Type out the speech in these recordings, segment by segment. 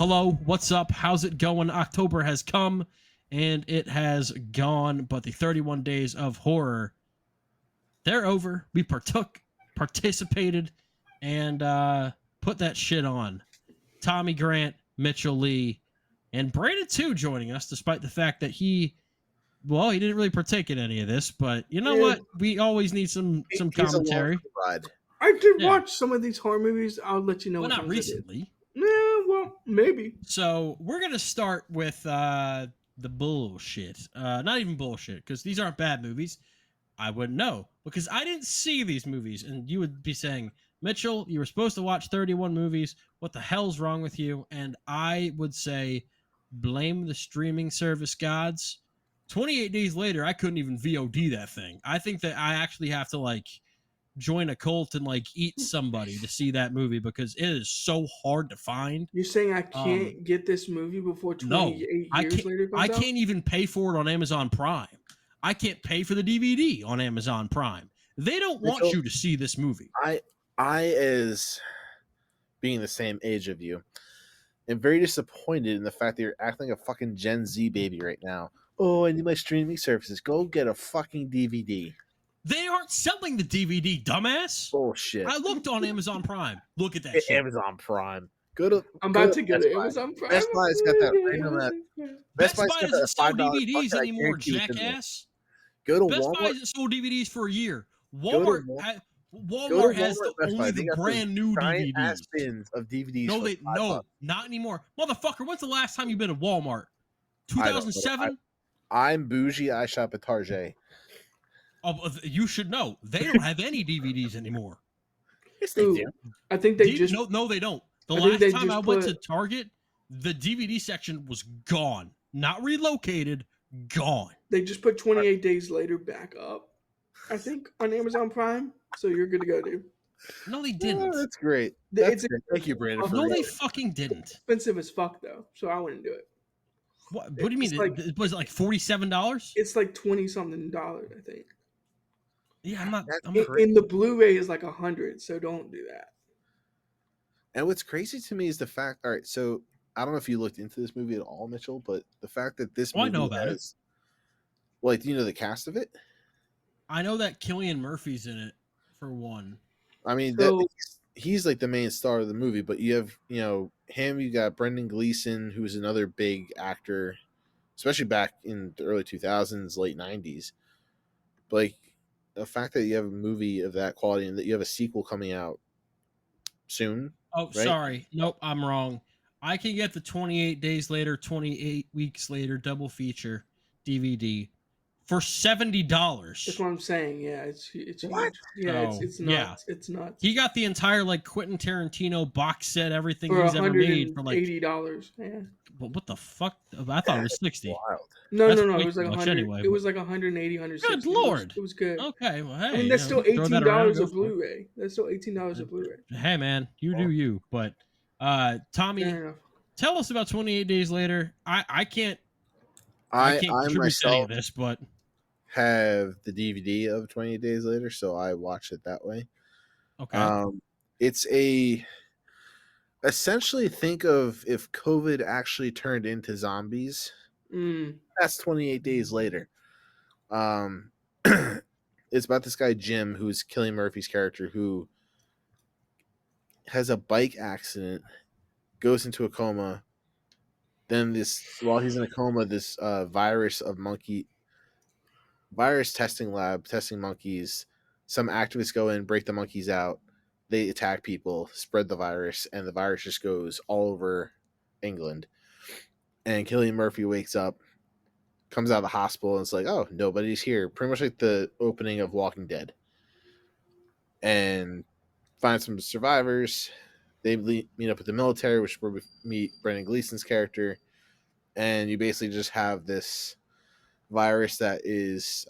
Hello, what's up? How's it going? October has come and it has gone, but the 31 days of horror, they're over. We participated, and put that shit on. Tommy Grant, Mitchell Lee, and Brandon Tew joining us, despite the fact that he didn't really partake in any of this, but you know what? We always need some He's commentary. I did Yeah. watch some of these horror movies. I'll let you know. Well, which not ones I did. recently. Nah, well, maybe. So we're gonna start with the bullshit. Not even bullshit, because these aren't bad movies. I wouldn't know because I didn't see these movies, and you would be saying, Mitchell, you were supposed to watch 31 movies. What the hell's wrong with you? And I would say, blame the streaming service gods. 28 days later, I couldn't even VOD that thing. I think that I actually have to join a cult and eat somebody to see that movie because it is so hard to find. You're saying I can't get this movie before 28 years later comes I out? can't even pay for it on Amazon Prime. I can't pay for the DVD on Amazon Prime. They don't want you to see this movie. I as being the same age of you, am very disappointed in the fact that you're acting like a fucking Gen Z baby right now. Oh, I need my streaming services. Go get a fucking DVD. They aren't selling the DVD, dumbass. Bullshit. I looked on Amazon Prime. Look at that shit. Amazon Prime. I'm about to get it. Amazon Prime. Best Buy's got that random Best Buy doesn't sell DVDs anymore, jackass. Go to Best Walmart. Buy hasn't sold DVDs for a year. Walmart has only the brand new DVDs. Bins of DVDs. No, not anymore, motherfucker. When's the last time you've been to Walmart? 2007. I'm bougie. I shop at Target. Oh, you should know. They don't have any DVDs anymore. Yes, they do. I think they just no, they don't. The last time I went to Target, the DVD section was gone, not relocated, gone. They just put 28 days later back up, I think, on Amazon Prime. So you're good to go, dude. No, they didn't. Oh, that's great. It's Thank you, Brandon. No, they fucking didn't. Expensive as fuck though, so I wouldn't do it. What do you mean? It was like $47? It's like $20-something, I think. Yeah, I'm not. In the Blu-ray is like $100, so don't do that. And what's crazy to me is the fact. All right, so I don't know if you looked into this movie at all, Mitchell, but the fact that this movie I know about it. Well, do you know the cast of it? I know that Cillian Murphy's in it for one. I mean, he's like the main star of the movie, but you have him. You got Brendan Gleeson, who's another big actor, especially back in the early 2000s, late 90s. But the fact that you have a movie of that quality and that you have a sequel coming out soon. Oh, right? Sorry. Nope, I'm wrong. I can get the 28 days later, 28 weeks later double feature DVD for $70. That's what I'm saying. Yeah, it's what? Huge. Yeah, it's nuts. Yeah. It's nuts. He got the entire Quentin Tarantino box set, everything for he's ever made for $80. Yeah. But what the fuck? I thought it was 60. Wild. No. It was like 100. Anyway, it was like 180, 160. Good lord. It was good. Okay, well, hey. I mean, that's still $18 of Blu-ray. That's still $18 of Blu-ray. Hey, man, you do you. But Tommy, tell us about 28 Days Later. I can't contribute to any of this, but have the DVD of 28 Days Later, so I watch it that way. Okay. It's essentially think of if COVID actually turned into zombies. That's 28 Days Later. It's about this guy Jim, who's Cillian Murphy's character, who has a bike accident, goes into a coma. Then while he's in a coma, this virus testing lab testing monkeys. Some activists go in, break the monkeys out. They attack people, spread the virus, and the virus just goes all over England. And Cillian Murphy wakes up, comes out of the hospital, and it's like, oh, nobody's here. Pretty much like the opening of Walking Dead. And finds some survivors. They meet up with the military, which is where we meet Brendan Gleeson's character. And you basically just have this virus that is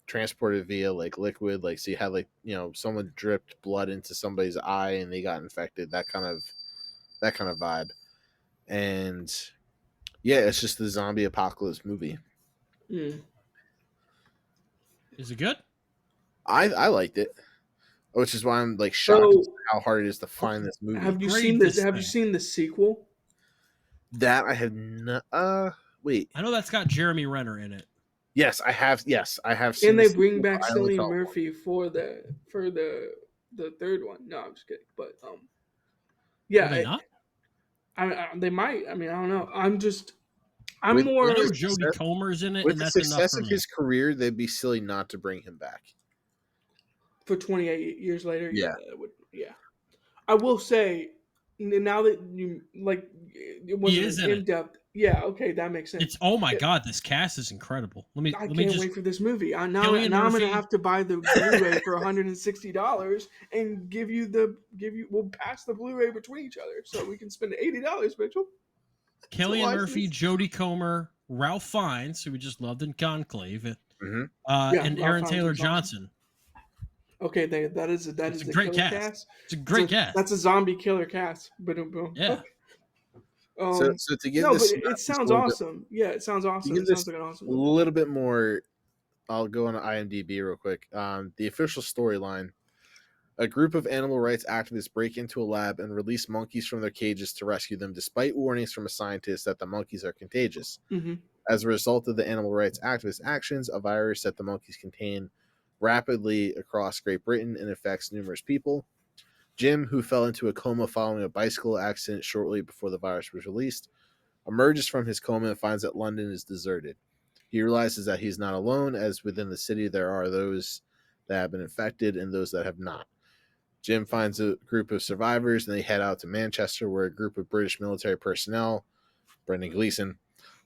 transported via liquid. So you had someone dripped blood into somebody's eye and they got infected. That kind of vibe. And yeah, it's just the zombie apocalypse movie. Mm. Is it good? I liked it, which is why I'm shocked at how hard it is to find this movie. Have you seen this? Have you seen the sequel? That I have not. Wait. I know that's got Jeremy Renner in it. Yes, I have. Yes, I have seen. And the they bring sequel, back but I only Cillian saw one. Murphy for the third one. No, I'm just kidding. But Will they yeah, not? they might. I mean, I don't know. I'm With more I know the Jodie success, Comer's in it, with and the that's enough success for of me. his career, they'd be silly not to bring him back. for 28 years later. Yeah. Yeah, it would. Yeah, I will say now that you like, it He wasn't is an in in it. depth. Yeah, okay, that makes sense. It's oh my Yeah, god, this cast is incredible. Let I me can't just wait for this movie. Cillian Now I'm gonna Murphy. have to buy the Blu-ray for $160 and give you. We'll pass the Blu-ray between each other so we can spend $80, Mitchell. Cillian watch Murphy, this. Jodie Comer, Ralph Fiennes, who we just loved in Conclave, Hmm. Yeah, and Ralph Aaron Fiennes Taylor was awesome. Johnson. Okay, that is It's a the great killer cast. cast. It's a great cast. That's a zombie killer cast. Boom, boom. Yeah. So to give No, but this it synopsis sounds a little bit, awesome. Yeah, it sounds to awesome. give It sounds this like an awesome a movie. little bit more, I'll go on IMDb real quick. The official storyline: a group of animal rights activists break into a lab and release monkeys from their cages to rescue them, despite warnings from a scientist that the monkeys are contagious. Mm-hmm. As a result of the animal rights activists' actions, a virus that the monkeys contain rapidly across Great Britain and affects numerous people. Jim, who fell into a coma following a bicycle accident shortly before the virus was released, emerges from his coma and finds that London is deserted. He realizes that he's not alone, as within the city there are those that have been infected and those that have not. Jim finds a group of survivors and they head out to Manchester, where a group of British military personnel, Brendan Gleeson,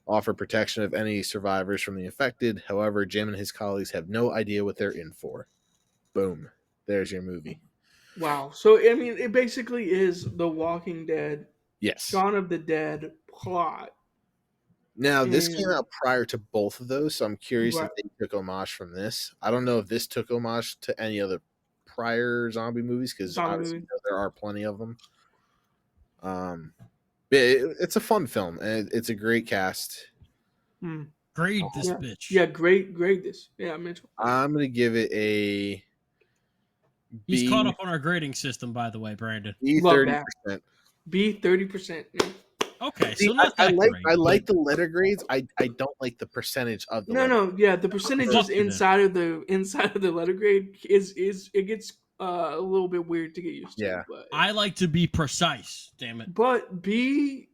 offer protection of any survivors from the infected. However, Jim and his colleagues have no idea what they're in for. Boom. There's your movie. Wow. So I mean, it basically is the Walking Dead, Yes. Shaun of the Dead plot. Now, this came And out prior to both of those, so I'm curious right, if they took homage from this. I don't know if this took homage to any other prior zombie movies, because zombie obviously movie. there are plenty of them. But it's a fun film, and it's a great cast. Hmm. Grade this Yeah. bitch. Yeah, great. This. Yeah, Mitchell. I'm gonna give it a He's B. caught up on our grading system, by the way, Brandon. B Love 30%. B 30%. Okay, See, so not that great. I like but the letter grades. I don't like the percentage of the letter. No. Yeah, the percentages Fuck you then. inside of the letter grade is it gets a little bit weird to get used to. Yeah. But I like to be precise. Damn it. But B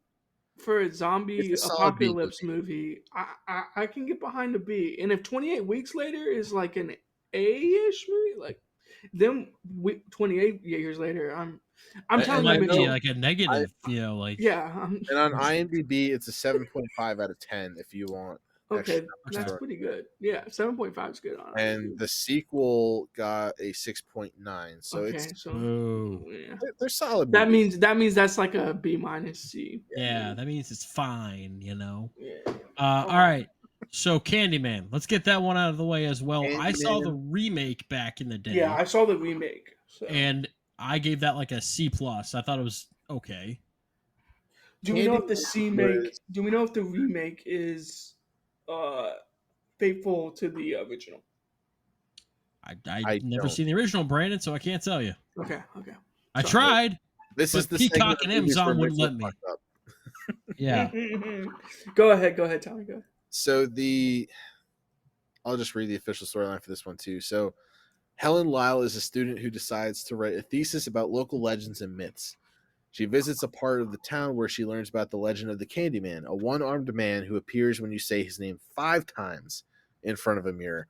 for a zombie It's a solid B apocalypse movie, I can get behind a B. And if 28 weeks later is like an A-ish movie, like then 28 years later, I'm And It telling you, might be Mitchell. like a negative, like Yeah. And on IMDb, it's a 7.5 out of 10 if you want extra. Okay, that's Okay. pretty good. Yeah, 7.5 is good on it. And the sequel got a 6.9. So Okay, it's so boo. yeah. they're solid That movies. means that's like a B minus C. Yeah, that means it's fine, Yeah. All right. So Candyman, let's get that one out of the way as well. I saw Candyman. the remake back in the day, Yeah, I saw the remake. So. and I gave that like a C plus. I thought it was okay. Do we know if the Candyman Do we know if the remake is faithful to the original? I never don't. seen the original, Brandon, so I can't tell you. Okay. I Sorry. tried. This But is the Peacock segment of and movies where Amazon wouldn't Mitchell let me. fucked up. Yeah. Go ahead, Tommy. Go ahead. So I'll just read the official storyline for this one too. So Helen Lyle is a student who decides to write a thesis about local legends and myths. She visits a part of the town where she learns about the legend of the Candyman, a one-armed man who appears when you say his name 5 times in front of a mirror.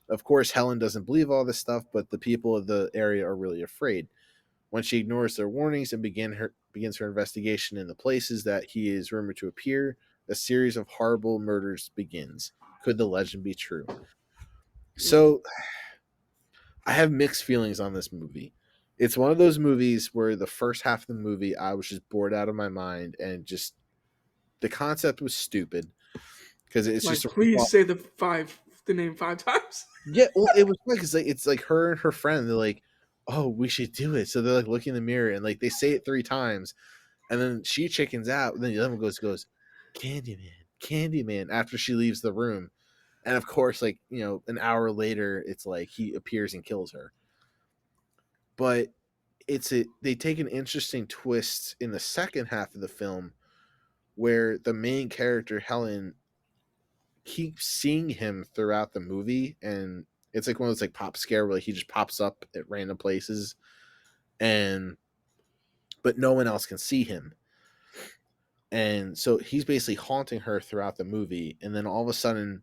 Of course, Helen doesn't believe all this stuff, but the people of the area are really afraid. When she ignores their warnings and begins her investigation in the places that he is rumored to appear, a series of horrible murders begins. Could the legend be true? So, I have mixed feelings on this movie. It's one of those movies where the first half of the movie I was just bored out of my mind, and just the concept was stupid because it's Like, just please say the name 5 times. Yeah, well, it was funny because it's like her and her friend. They're like, "Oh, we should do it." So they're like looking in the mirror and like they say it 3 times, and then she chickens out. And then the other one goes, "Candyman, Candyman," after she leaves the room. And of course, like an hour later, it's like he appears and kills her. But they take an interesting twist in the second half of the film where the main character Helen keeps seeing him throughout the movie, and it's like one of those like pop scare where like, he just pops up at random places, and but no one else can see him. And so he's basically haunting her throughout the movie, and then all of a sudden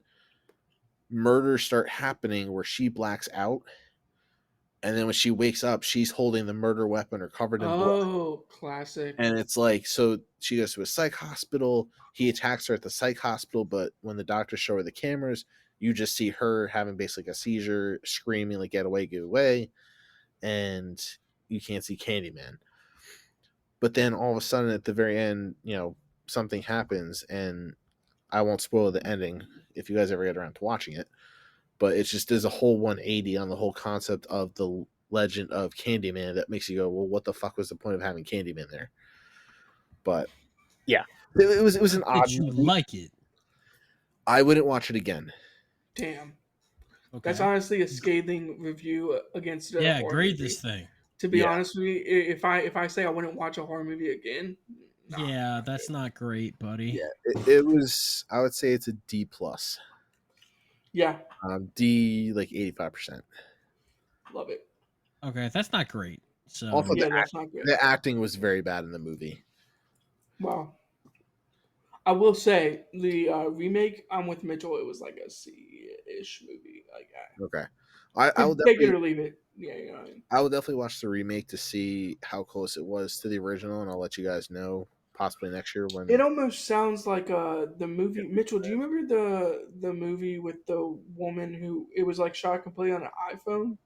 murders start happening where she blacks out, and then when she wakes up she's holding the murder weapon or covered in blood. Oh, classic. And it's like, so she goes to a psych hospital, he attacks her at the psych hospital, but when the doctors show her the cameras, you just see her having basically a seizure, screaming like get away, and you can't see Candyman. But then all of a sudden at the very end, something happens, and I won't spoil the ending if you guys ever get around to watching it, but it's just there's a whole 180 on the whole concept of the legend of Candyman that makes you go, well, what the fuck was the point of having Candyman there? But yeah, it was an odd Did you movie. like it? I wouldn't watch it again. Damn. Okay. That's honestly a scathing review against a Yeah, horror grade movie. this thing. To be Yeah. honest with you, if I say I wouldn't watch a horror movie again, nah. Yeah, that's not great, buddy. Yeah, it was. I would say it's a D plus. Yeah, D like 85%. love it. Okay, that's not great. So Also, Yeah, that's not good. the acting was very bad in the movie. Wow. I will say the remake. I'm with Mitchell. It was like a C-ish movie. Like, Okay, I will take it definitely. or leave it. Yeah, you know what I mean. I will definitely watch the remake to see how close it was to the original, and I'll let you guys know possibly next year when. It almost sounds like the movie. Mitchell, do you remember the movie with the woman who it was like shot completely on an iPhone?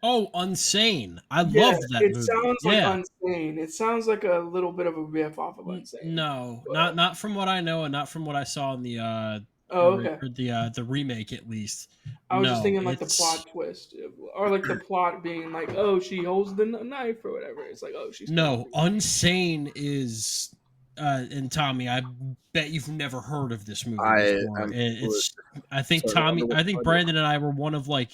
Oh, Unsane. I Yeah, loved that it movie. sounds Yeah. like Unsane. It sounds like a little bit of a riff off of Unsane. No, but- not from what I know, and not from what I saw in the Oh, okay. or the remake at least. I was No, just thinking like the it's- plot twist, or like the plot being like, oh, she holds the knife or whatever. It's like, oh, she's No, Unsane is. And Tommy, I bet you've never heard of this movie before. I think Sorry, Tommy, I think Brandon and I were one of like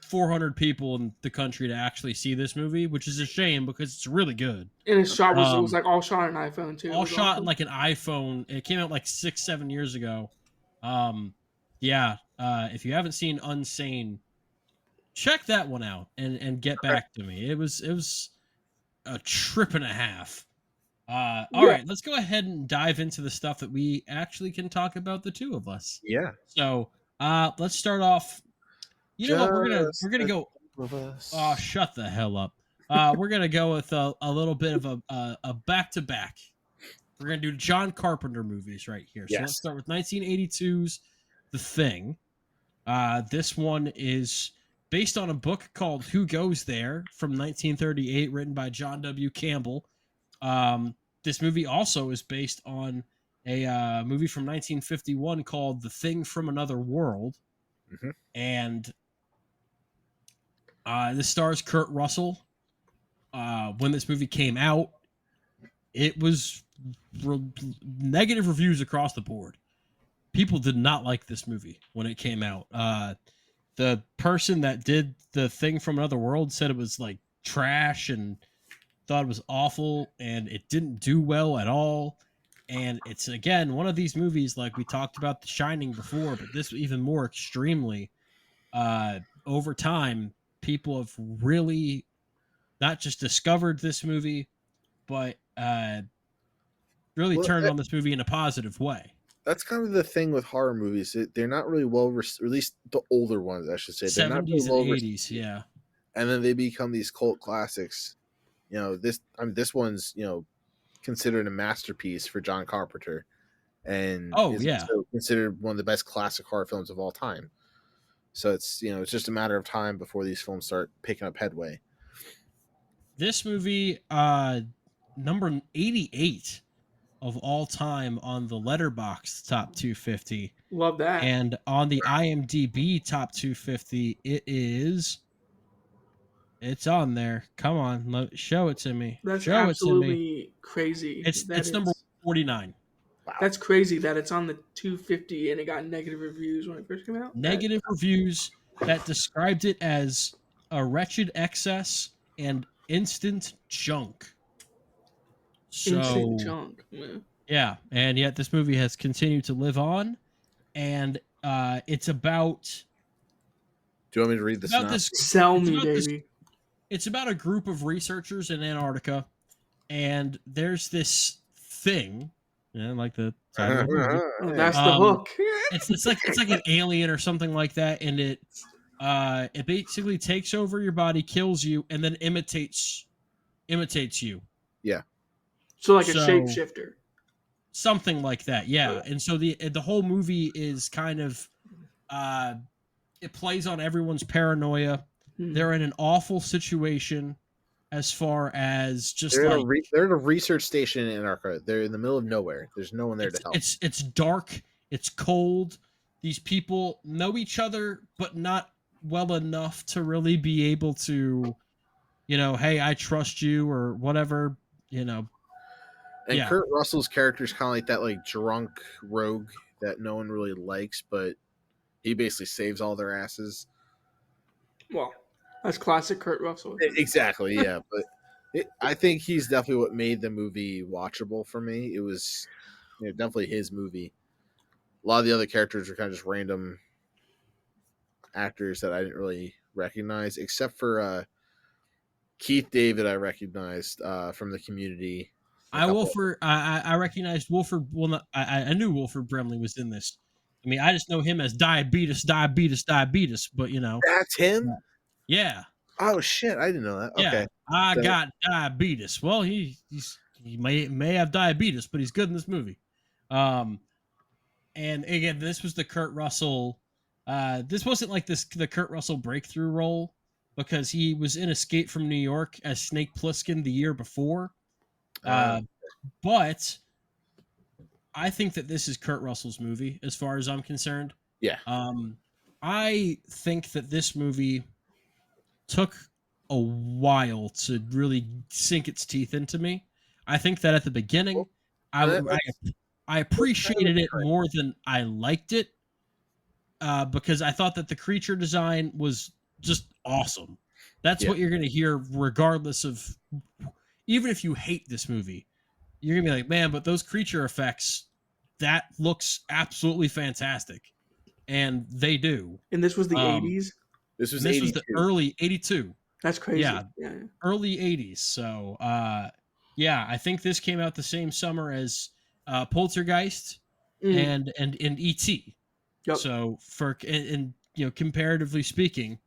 400 people in the country to actually see this movie, which is a shame because it's really good. And his shot was it was like all shot on an iPhone too. All shot on like an iPhone. It came out like 6-7 years ago. Yeah. If you haven't seen Unsane, check that one out and get back to me. It was a trip and a half. All right, let's go ahead and dive into the stuff that we actually can talk about, the two of us. Yeah. So let's start off. You know what? We're gonna go. Oh, shut the hell up. We're gonna go with a little bit of a back to back. We're gonna do John Carpenter movies right here. So let's start with 1982's The Thing. This one is based on a book called Who Goes There from 1938, written by John W. Campbell. This movie also is based on a movie from 1951 called The Thing from Another World. Mm-hmm. And this stars Kurt Russell. When this movie came out, it was negative reviews across the board. People did not like this movie when it came out. The person that did The Thing from Another World said it was like trash and thought it was awful, and it didn't do well at all. And it's, again, one of these movies like we talked about The Shining before, but this even more extremely. Over time, people have really not just discovered this movie, but really turned on this movie in a positive way. That's kind of the thing with horror movies. They're not really at least the older ones, I should say. They're 70s not really and 80s, yeah. And then they become these cult classics. This one's, considered a masterpiece for John Carpenter. And considered one of the best classic horror films of all time. So it's just a matter of time before these films start picking up headway. This movie, number 88 of all time on the Letterboxd Top 250. Love that. And on the IMDb Top 250, it's on there. Come on, show it to me. That's show absolutely it to me. Crazy. It's number 49. Wow. That's crazy that it's on the 250 and it got negative reviews when it first came out. Negative reviews that described it as a wretched excess and instant junk. So, instant junk. Man. Yeah, and yet this movie has continued to live on, and it's about Do you want me to read the about synopsis? this. Sell It's me, about this. baby. It's about a group of researchers in Antarctica, and there's this thing, like the title of the movie. Oh, that's the Um, hook. it's like an alien or something like that, and it basically takes over your body, kills you, and then imitates you. Yeah. So like a So shapeshifter. something like that, yeah. Yeah. And so the whole movie is kind of uh, it plays on everyone's paranoia. Hmm. They're in an awful situation as far as just like They're at a research station in Antarctica. They're in the middle of nowhere. There's no one there to help. it's dark, it's cold. These people know each other, but not well enough to really be able to, hey, I trust you or whatever, And yeah. Kurt Russell's character is kind of like that, like drunk rogue that no one really likes, but he basically saves all their asses. Well, that's classic Kurt Russell. Exactly, yeah. But I think he's definitely what made the movie watchable for me. It was definitely his movie. A lot of the other characters were kind of just random actors that I didn't really recognize, except for Keith David. I recognized from the Community. I recognized Wolford. Well, not, I knew Wolford Brimley was in this. I mean, I just know him as diabetes. But That's him. yeah, Oh shit! I didn't know that. yeah. Okay. I So- got diabetes. Well, he may have diabetes, but he's good in this movie. And again, this was the Kurt Russell. This wasn't like the Kurt Russell breakthrough role because he was in Escape from New York as Snake Plissken the year before. But I think that this is Kurt Russell's movie as far as I'm concerned. Yeah. I think that this movie took a while to really sink its teeth into me. I think that at the beginning, I appreciated it more than I liked it because I thought that the creature design was just awesome. That's what you're going to hear regardless of, even if you hate this movie, you're going to be like, man, but those creature effects, that looks absolutely fantastic. And they do. And this was the 80s? This was the early 82. That's crazy. Yeah. Early 80s. So, yeah, I think this came out the same summer as Poltergeist and E.T. Yep. So and comparatively speaking,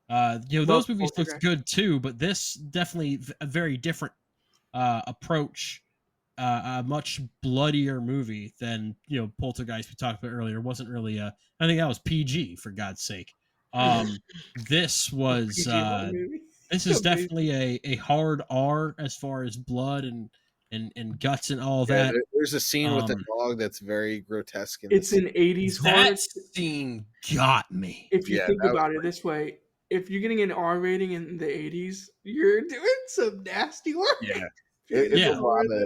those movies looked good too, but this definitely a very different approach, a much bloodier movie than Poltergeist we talked about earlier. It wasn't really I think that was PG, for God's sake. This was this is definitely a hard R as far as blood and guts and all that. There's a scene with a dog that's very grotesque. It's an 80s horror. That scene got me. If you think about it this way, if you're getting an R rating in the 80s, you're doing some nasty work. Yeah.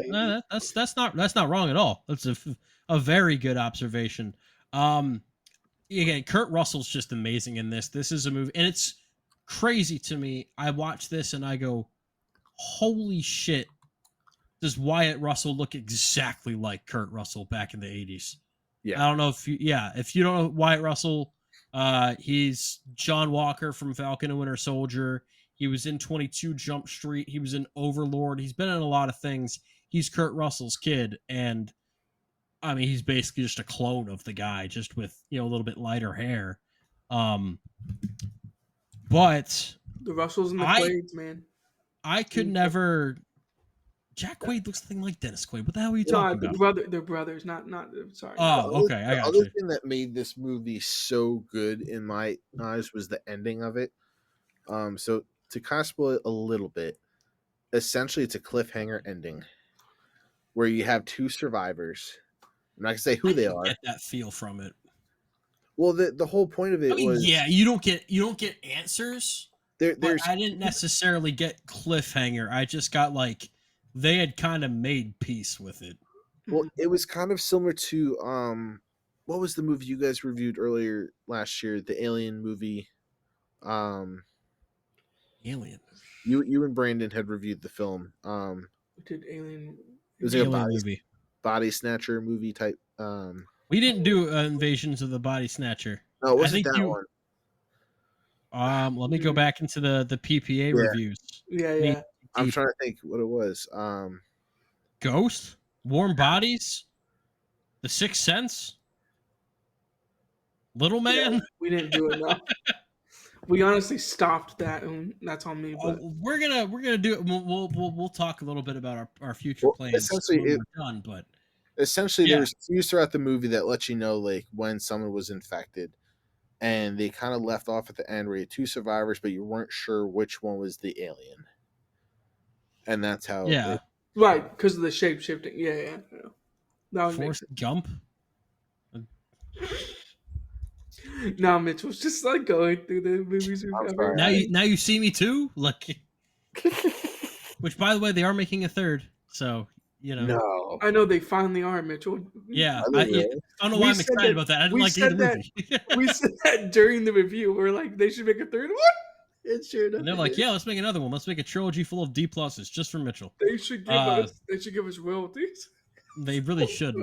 No, that's not wrong at all. That's a very good observation. Again, Kurt Russell's just amazing in this. This is a movie, and it's crazy to me. I watch this and I go, holy shit, does Wyatt Russell look exactly like Kurt Russell back in the 80s? Yeah. I don't know if you don't know Wyatt Russell, he's John Walker from Falcon and Winter Soldier. He was in 22 Jump Street. He was in Overlord. He's been in a lot of things. He's Kurt Russell's kid, and I mean, he's basically just a clone of the guy, just with a little bit lighter hair. But the Russells and the Quaids, man. I could never. Jack Quaid looks something like Dennis Quaid. What the hell are you talking about? They're brothers, not. Sorry. Oh, okay. I got you. The other thing that made this movie so good in my eyes was the ending of it. So to kind of spoil it a little bit, essentially it's a cliffhanger ending where you have two survivors. I'm not gonna say who they are. Get that feel from it. Well, the whole point of it was you don't get answers. There's I didn't necessarily get cliffhanger. I just got like they had kind of made peace with it. Well, it was kind of similar to what was the movie you guys reviewed earlier last year? The Alien movie. Alien. You and Brandon had reviewed the film. Did Alien? It was like Alien movie. body snatcher movie type. We didn't do Invasions of the Body Snatcher. No, it I wasn't think that you. one. Let me go back into the PPA Yeah, reviews. Yeah, Knee yeah. I'm deep. trying to think what it was. Ghost, Warm Bodies, The Sixth Sense, Little Yeah, Man. we didn't do enough. We honestly stopped that, and that's on me. But We're gonna do it. We'll talk a little bit about our future Well, plans when we're done. But essentially, there yeah, was cues throughout the movie that let you know like when someone was infected, and they kind of left off at the end where you had two survivors, but you weren't sure which one was the alien, and that's how. yeah. right, because of the shape shifting. Yeah, yeah. That would make Forrest Gump. sense. Now Mitchell's just like going through the movies we've I'm ever. sorry. Now you see me too. Like, which by the way, they are making a third. So you know. No, I know they finally are, Mitchell. Yeah, Are they really? I don't know We why I'm said excited that- about that. I didn't we like either said that- movie. We said that during the review. We're like, they should make a third one. And sure enough, And they're they like, did. yeah, let's make another one. Let's make a trilogy full of D pluses just for Mitchell. They should give us. They should give us royalties. They really shouldn't.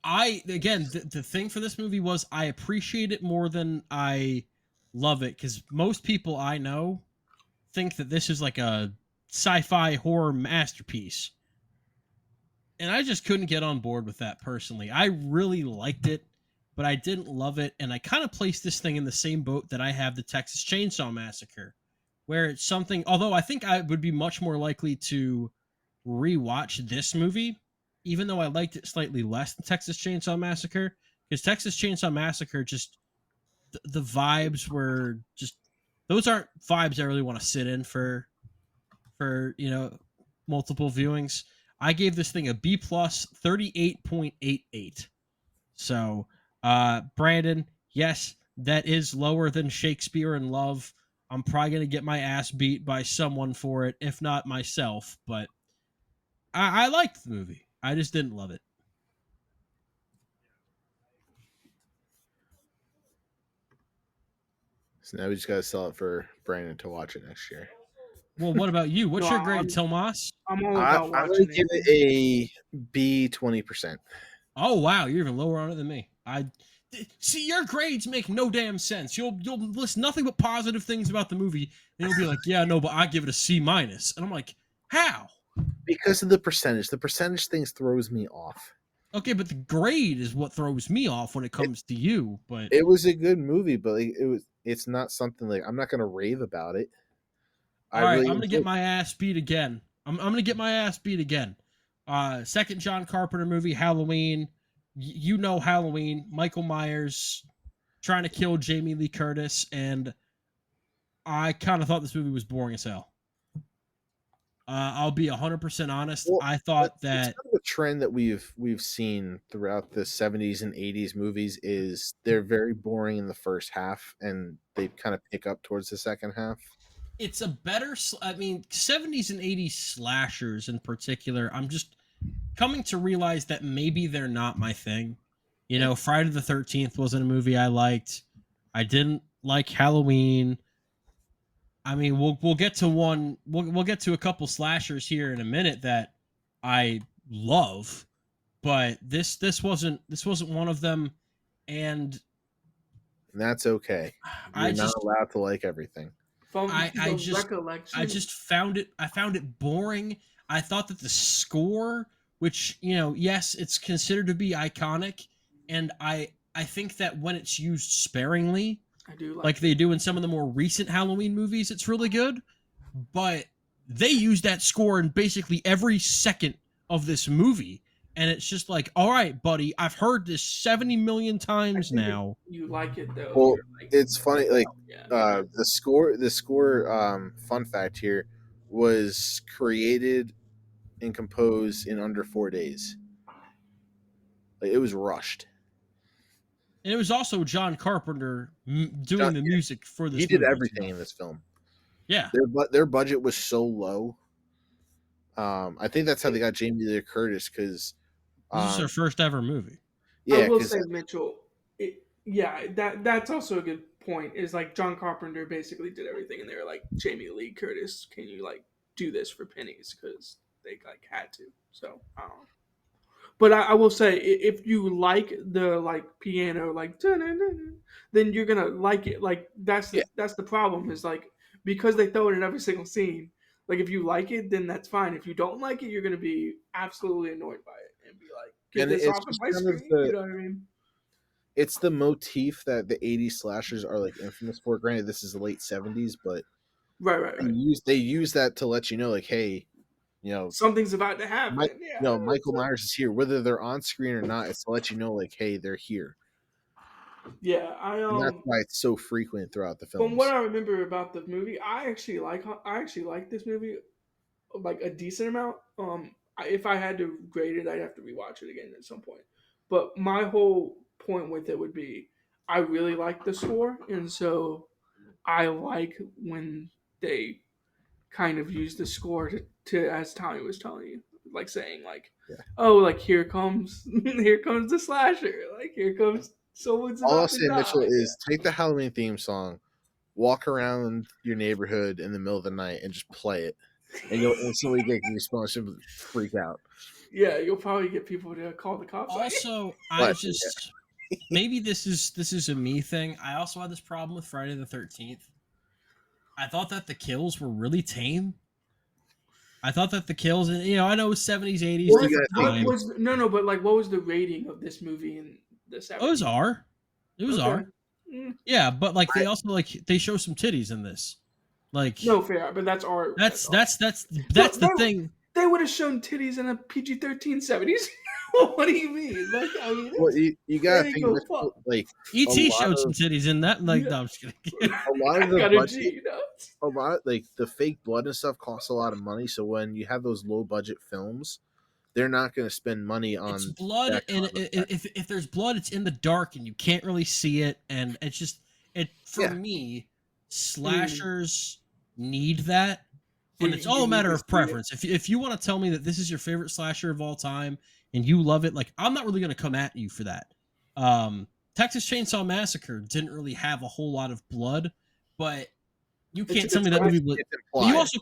The thing for this movie was I appreciate it more than I love it, because most people I know think that this is like a sci-fi horror masterpiece, and I just couldn't get on board with that personally. I really liked it, but I didn't love it, and I kind of placed this thing in the same boat that I have the Texas Chainsaw Massacre, where it's something. Although I think I would be much more likely to rewatch this movie, even though I liked it slightly less than Texas Chainsaw Massacre, because Texas Chainsaw Massacre just the vibes were just, those aren't vibes I really want to sit in for multiple viewings. I gave this thing a B plus 38.88. So Brandon, yes, that is lower than Shakespeare in Love. I'm probably gonna get my ass beat by someone for it, if not myself, but I liked the movie. I just didn't love it. So now we just gotta sell it for Brandon to watch it next year. Well, what about you? What's No, your grade, Tomas? I'm all about I'm gonna watching give it a B 20%. Oh wow, you're even lower on it than me. I see your grades make no damn sense. You'll list nothing but positive things about the movie, and you'll be like, yeah, no, but I give it a C minus, and I'm like, how? Because of the percentage. The percentage things throws me off. Okay, but the grade is what throws me off when it comes to you. But It was a good movie, but like, it's not something like I'm not gonna rave about it. all right, really I'm gonna get enjoyed- my ass beat again. I'm gonna get my ass beat again. Second John Carpenter movie, Halloween. You know Halloween. Michael Myers trying to kill Jamie Lee Curtis, and I kind of thought this movie was boring as hell. I'll be 100% honest. Well, I thought That's that kind of a trend that we've seen throughout the 70s and 80s movies is they're very boring in the first half and they kind of pick up towards the second half. it's a better. I mean, 70s and 80s slashers in particular. I'm just coming to realize that maybe they're not my thing. You know, Friday the 13th wasn't a movie I liked. I didn't like Halloween. I mean, we'll get to one. We'll get to a couple slashers here in a minute that I love, but this wasn't one of them, and And that's okay. You're I not just allowed to like everything. From I the just- recollection. I just found it boring. I thought that the score, which yes, it's considered to be iconic, and I think that when it's used sparingly, I do like they do in some of the more recent Halloween movies, it's really good. But they use that score in basically every second of this movie, and it's just like, all right, buddy, I've heard this 70 million times now. You like it though. Well, You're like, it's funny, like yeah. the score fun fact here was created and composed in under 4 days. Like it was rushed. And it was also John Carpenter doing the music for this. He did movie, everything too. in this film. Yeah, Their budget was so low. I think that's how they got Jamie Lee Curtis because this is their first ever movie. yeah, I will 'cause- say, Mitchell. That's also a good point. Is like John Carpenter basically did everything, and they were like, Jamie Lee Curtis, can you like do this for pennies? Because they like had to. So I don't know. But I will say, if you like the like piano, like dun-dun-dun-dun, then you're gonna like it. Like Yeah, that's the problem is like because they throw it in every single scene. Like if you like it, then that's fine. If you don't like it, you're gonna be absolutely annoyed by it and be like, "Get and this it's off of just my kind of screen." You the know what I mean? it's the motif that the '80s slashers are like infamous for. Granted, this is the late '70s, but Right, right, right. they use that to let you know, like, hey, you know, Something's about to Mike, happen. Yeah. Michael Myers is here, whether they're on screen or not. It's to let you know, like, hey, they're here, Yeah. and that's why it's so frequent throughout the From what films. I remember about the movie, I actually like this movie like a decent amount. If I had to grade it, I'd have to rewatch it again at some point. But my whole point with it would be, I really like the score, and so I like when they kind of use the score to as Tommy was telling you, like saying like, Yeah. oh, like here comes here comes the slasher, like here comes someone's All I'll about to say, Mitchell, die. is take the Halloween theme song, walk around your neighborhood in the middle of the night, and just play it, and you'll instantly get goosebumps and freak out. Yeah, you'll probably get people to call the cops. Like, Also, I But just maybe this is a me thing. I also had this problem with Friday the 13th. I thought that the kills were really tame. I thought that the kills, and I know it was 70s, 80s, what, you different gotta what think time. was no, but like, what was the rating of this movie in the Oh, it was 70s? R. It was Okay. R. Mm, Yeah, but like I, they also like they show some titties in this. Like no fair, but that's our that's our. that's that's that's But the thing. they would have shown titties in a PG-13 70s. What do you mean? Like, I mean, well, you they gotta ain't think, go fuck. Mitchell, like a ET lot showed some of titties in that. Like, Yeah, no, I'm just kidding. a lot of I the got a budget, G. You know? a lot like the fake blood and stuff costs a lot of money. So when you have those low budget films, they're not going to spend money It's on blood, that and kind of effect. if there's blood, it's in the dark, and you can't really see it. And it's just for Yeah, me, Mm. slashers need that, Well, and it's all you a need matter to of see it. preference. If you want to tell me that this is your favorite slasher of all time and you love it, like I'm not really going to come at you for that. Texas Chainsaw Massacre didn't really have a whole lot of blood, but you can't tell It's me that movie nice. was. it's But you implied. also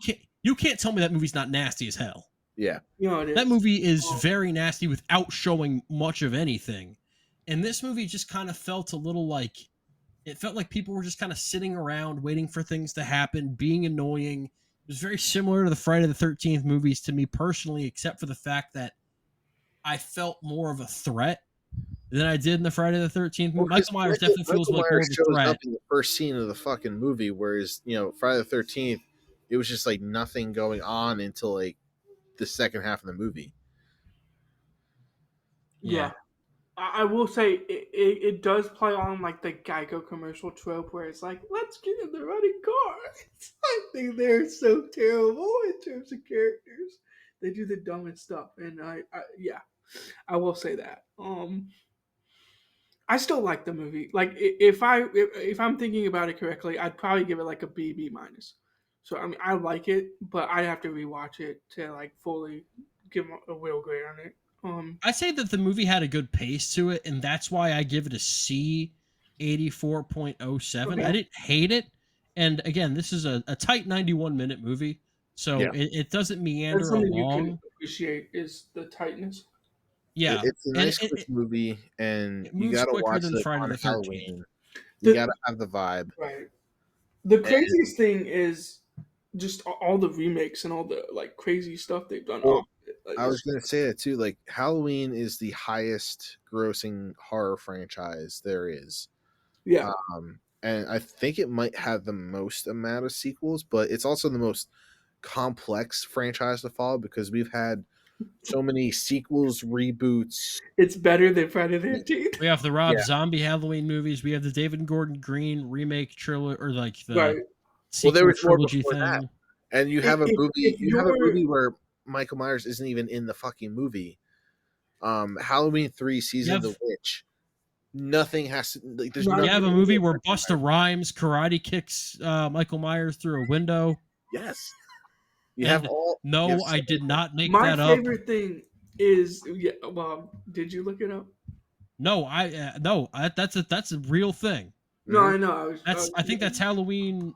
can't tell me that movie's not nasty as hell. Yeah, You know it That is. movie is Um, very nasty without showing much of anything. And this movie just kind of felt a little like it felt like people were just kind of sitting around waiting for things to happen, being annoying. It was very similar to the Friday the 13th movies to me personally, except for the fact that I felt more of a threat than I did in the Friday the 13th well, movie. because Michael Myers definitely feels Michael like more Myers of a shows up threat. in the first scene of the fucking movie, whereas Friday the 13th, it was just like nothing going on until like the second half of the movie. Yeah. yeah. I will say it does play on like the Geico commercial trope where it's like, let's get in the running car. I think they're so terrible in terms of characters. They do the dumbest stuff, and yeah, I will say that. I still like the movie. Like if I'm thinking about it correctly, I'd probably give it like a B minus. So I mean, I like it, but I have to rewatch it to like fully give a real grade on it. I say that the movie had a good pace to it, and that's why I give it a C 84.07. I Okay. didn't hate it. And again, this is a tight 91-minute movie, so Yeah, it doesn't That's meander something you can along. appreciate is the tightness. Yeah. it's a And nice quick movie, and it you moves got to quicker watch than it Friday on the 13th. Halloween. You got The to have the vibe. right. The And craziest thing is just all the remakes and all the like crazy stuff they've done well, off of it. Like I was it's gonna say that too. Like Halloween is the highest grossing horror franchise there is. yeah. And I think it might have the most amount of sequels, but it's also the most complex franchise to follow because we've had so many sequels, reboots. It's better than Friday the 13th. We have the Rob Yeah, Zombie Halloween movies. We have the David Gordon Green remake trilogy, or like the Right. well, there sequel was more trilogy before that, thing. and you have a movie. If You have a you're movie where Michael Myers isn't even in the fucking movie. Halloween 3: You Season of the have Witch. Nothing has to like. There's not you nothing. have a even movie where Busta Rhymes karate kicks Michael Myers through a window. Yes, you have And all. You have no, so I many did things. not make my that up. favorite thing is yeah. Well, did you look it up? No, that's a real thing. No, Mhm. I know. I think that's Halloween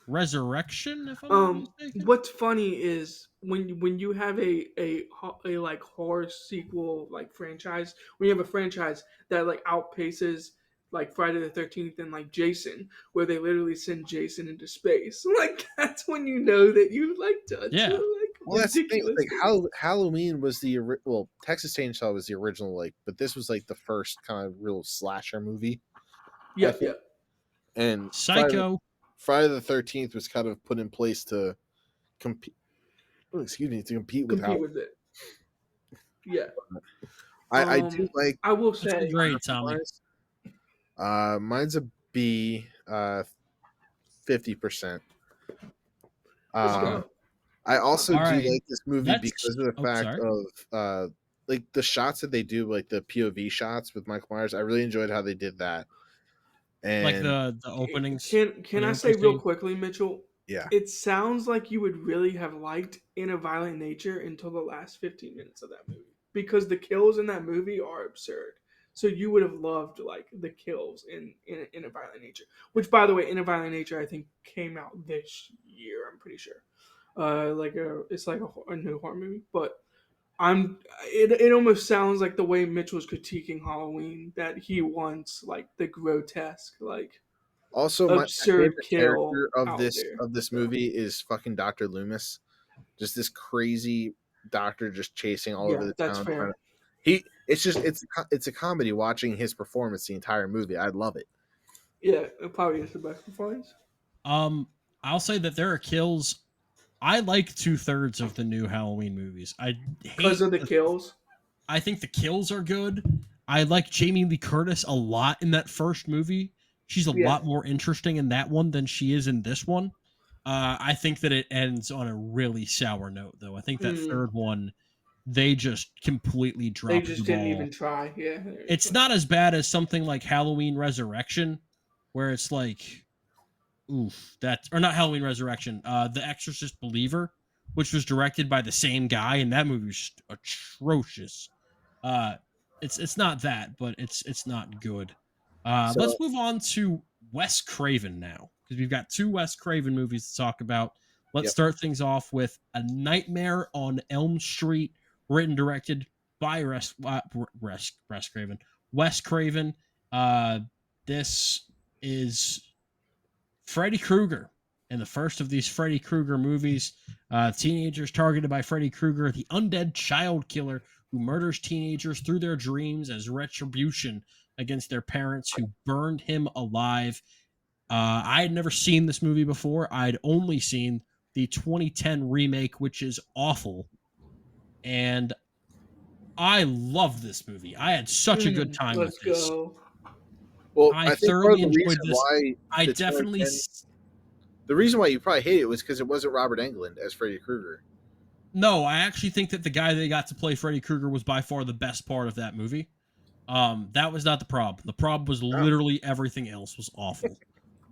Resurrection, if I'm not Um, mistaken. what's funny is when you have a like horror sequel like franchise, when you have a franchise that like outpaces like Friday the 13th and like Jason, where they literally send Jason into space, like that's when you know that you like done Yeah. like Well, that's the thing. ridiculous Like things. Halloween was well, Texas Chainsaw was the original, like, but this was like the first kind of real slasher movie, I Yep, think. yep. And Psycho. Friday the 13th was kind of put in place to compete. Oh, excuse me, to compete with Compete Halloween. with it. Yeah. I do like I will What's your say grade, Tommy? mine's a B, 50%. let's Um, go. I also All do right. like this movie That's because of the fact sorry. of like the shots that they do, like the POV shots with Michael Myers. I really enjoyed how they did that. Like And the openings. Can The I opening say real scene. quickly, Mitchell? yeah, It sounds like you would really have liked In a Violent Nature until the last 15 minutes of that movie, because the kills in that movie are absurd. So you would have loved like the kills in a Violent Nature, which by the way, In a Violent Nature I think came out this year. I'm pretty sure. It's like a new horror movie, but it almost sounds like the way Mitch was critiquing Halloween, that he wants like the grotesque, like also my absurd favorite kill character of out this there. So movie is fucking Dr. Loomis. Just this crazy doctor just chasing all over yeah, the that's town trying fair. to it's a comedy watching his performance the entire movie. I love it. Yeah, it probably is the best performance Um, I'll say that there are kills. I like 2/3 of the new Halloween movies. I because hate. of the kills. I think the kills are good. I like Jamie Lee Curtis a lot in that first movie. She's a Yeah. lot more interesting in that one than she is in this one. I think that it ends on a really sour note, though. I think that Mm, third one, they just completely they dropped the just didn't ball. even try. Yeah. They didn't It's try. not as bad as something like Halloween Resurrection, where it's like, oof, that or not Halloween Resurrection, The Exorcist Believer, which was directed by the same guy, and that movie was just atrocious. Uh, it's not that, but it's not good. Let's So move on to Wes Craven now, because we've got two Wes Craven movies to talk about. Let's yep. start things off with A Nightmare on Elm Street, written directed by Craven, Wes Craven. This is Freddy Krueger in the first of these Freddy Krueger movies. Teenagers targeted by Freddy Krueger, the undead child killer who murders teenagers through their dreams as retribution against their parents who burned him alive. I had never seen this movie before. I'd only seen the 2010 remake, which is awful. And I love this movie. I had such a good time with Let's this. go. Well, I I think part of thoroughly the enjoyed reason this. why I the definitely 2010 the reason why you probably hate it was because it wasn't Robert Englund as Freddy Krueger. No, I actually think that the guy they got to play Freddy Krueger was by far the best part of that movie. That was not the problem. The problem was Oh, literally everything else was awful.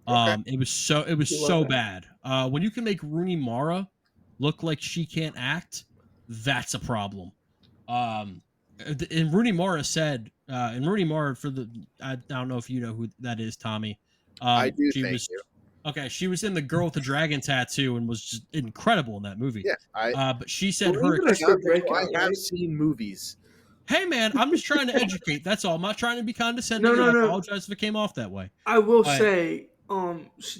okay. It was You love so that. bad. When you can make Rooney Mara look like she can't act, that's a problem. And Rooney Mara said, and Rooney Mara I don't know if you know who that is, Tommy. I do She thank was you. okay. She was in The Girl with the Dragon Tattoo and was just incredible in that movie. Yeah, I But she said believe her it or That's not, her Mitchell, breakout, I have right? seen movies. Hey man, I'm just trying to educate. That's all. I'm not trying to be condescending, No, and no, I no. apologize if it came off that way. I will But say,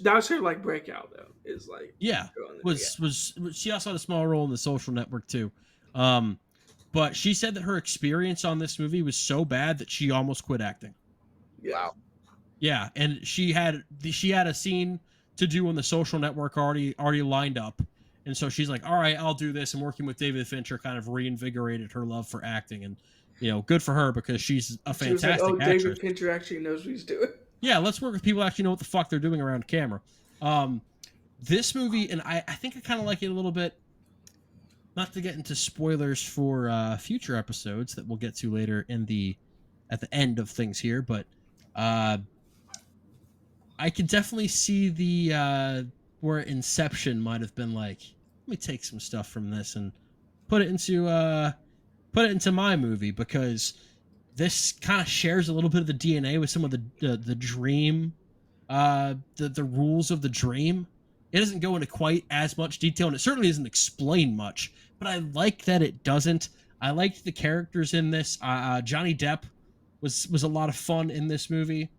that's her like breakout though. Is like yeah, yeah. was she also had a small role in The Social Network too. Um, but she said that her experience on this movie was so bad that she almost quit acting. Yes. Wow. Yeah, and she had a scene to do on The Social Network already lined up, and so she's like, "All right, I'll do this." And working with David Fincher kind of reinvigorated her love for acting, and good for her because she's a She was like, fantastic "Oh, actress. David Fincher actually knows what he's doing." Yeah, let's work with people who actually know what the fuck they're doing around camera. This movie, and I think I kind of like it a little bit. Not to get into spoilers for future episodes that we'll get to later at the end of things here, but uh, I could definitely see the where Inception might have been like, let me take some stuff from this and put it into my movie, because this kind of shares a little bit of the DNA with some of the dream, the rules of the dream. It doesn't go into quite as much detail, and it certainly doesn't explain much. but I like that it doesn't. I liked the characters in this. Johnny Depp was a lot of fun in this movie,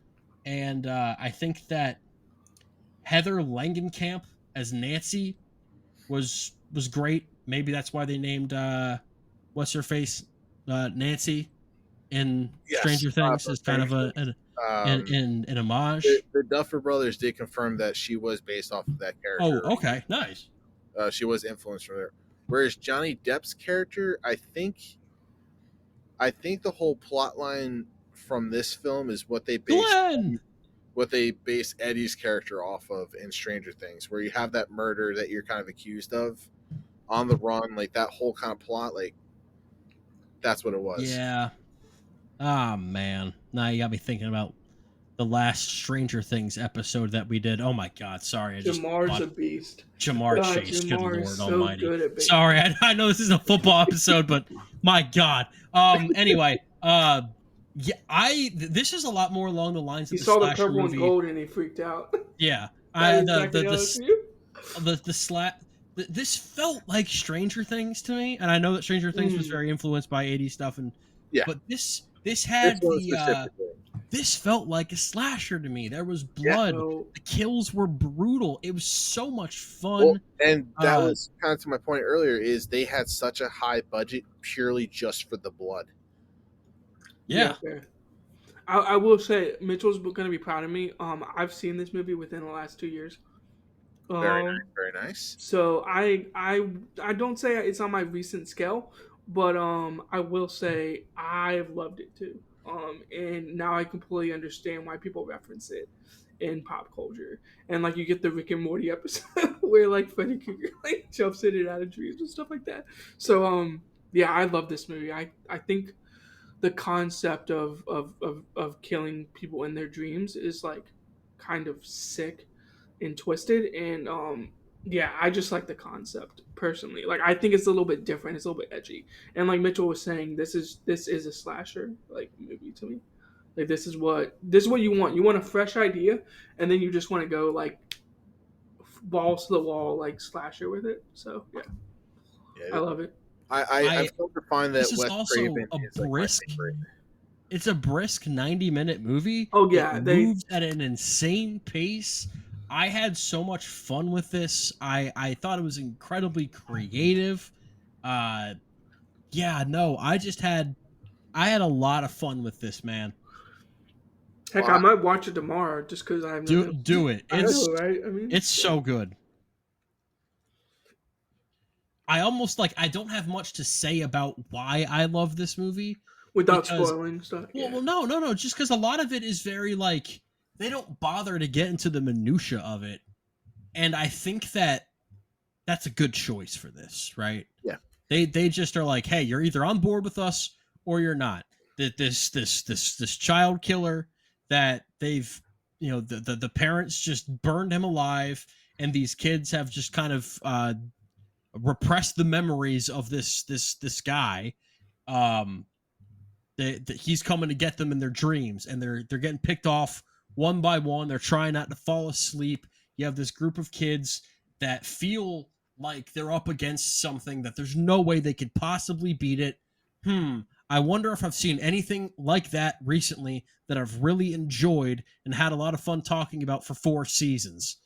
and I think that Heather Langenkamp as Nancy was great. Maybe that's why they named what's her face Nancy in Yes, Stranger Things from as kind of Stranger a Things. an homage. The Duffer Brothers did confirm that she was based off of that Oh, character. okay, nice. She was influenced from there. Whereas Johnny Depp's character, I think the whole plot line from this film is Glenn. what they base Eddie's character off of in Stranger Things, where you have that murder that you're kind of accused of on the run, like that whole kind of plot, like that's what it was. Yeah. Ah, man. Now you got me thinking about the last Stranger Things episode that we did. Oh my God, sorry, I just Jamar's thought a beast. Jamar God, Chase. Good Jamar Lord is so Almighty. good at baseball. Sorry, I know this is a football episode, but my God. Anyway, yeah, this is a lot more along the lines of He the saw the slasher purple and movie. gold and he freaked out. Yeah, That is exactly how it's you. the slap. This felt like Stranger Things to me, and I know that Stranger Things was very influenced by 80s stuff, and Yeah. but this had one the specifically. this felt like a slasher to me. There was blood. So, The kills were brutal. It was so much fun. Well, and that Uh, was kind of to my point earlier, is they had such a high budget purely just for the blood. Yeah. fair. I will say Mitchell's going to be proud of me. I've seen this movie within the last 2 years. Very nice, very nice. So I don't say it's on my recent scale, but I will say I've loved it too. And now I completely understand why people reference it in pop culture. And like you get the Rick and Morty episode where like Freddy Krueger like jumps in and out of trees and stuff like that. So yeah, I love this movie. I think the concept of killing people in their dreams is like kind of sick and twisted, and yeah, I just like the concept personally. Like I think it's a little bit different, it's a little bit edgy, and like Mitchell was saying, this is a slasher like movie to me. Like this is what you want a fresh idea, and then you just want to go like balls to the wall like slasher with it. So yeah, I love it. I've come to find that This is Wes also Craven a is like my brisk. favorite. It's a brisk 90-minute movie. Oh, yeah, it they- moves at an insane pace. I had so much fun with this. I thought it was incredibly creative. Yeah, no, I had a lot of fun with this, man. Heck, Wow. I might watch it tomorrow just because I'm Do it. I know, right? I mean, It's so good. I almost I don't have much to say about why I love this movie. without because- spoiling stuff. Yeah. Well, no, just because a lot of it is very they don't bother to get into the minutia of it, and I think that that's a good choice for this, right? Yeah. They just are like, hey, you're either on board with us or you're not. That this child killer that they've the parents just burned him alive, and these kids have just kind of repressed the memories of this guy. He's coming to get them in their dreams, and they're getting picked off one by one. They're trying not to fall asleep. You have this group of kids that feel like they're up against something that there's no way they could possibly beat it. I wonder if I've seen anything like that recently that I've really enjoyed and had a lot of fun talking about for 4 seasons.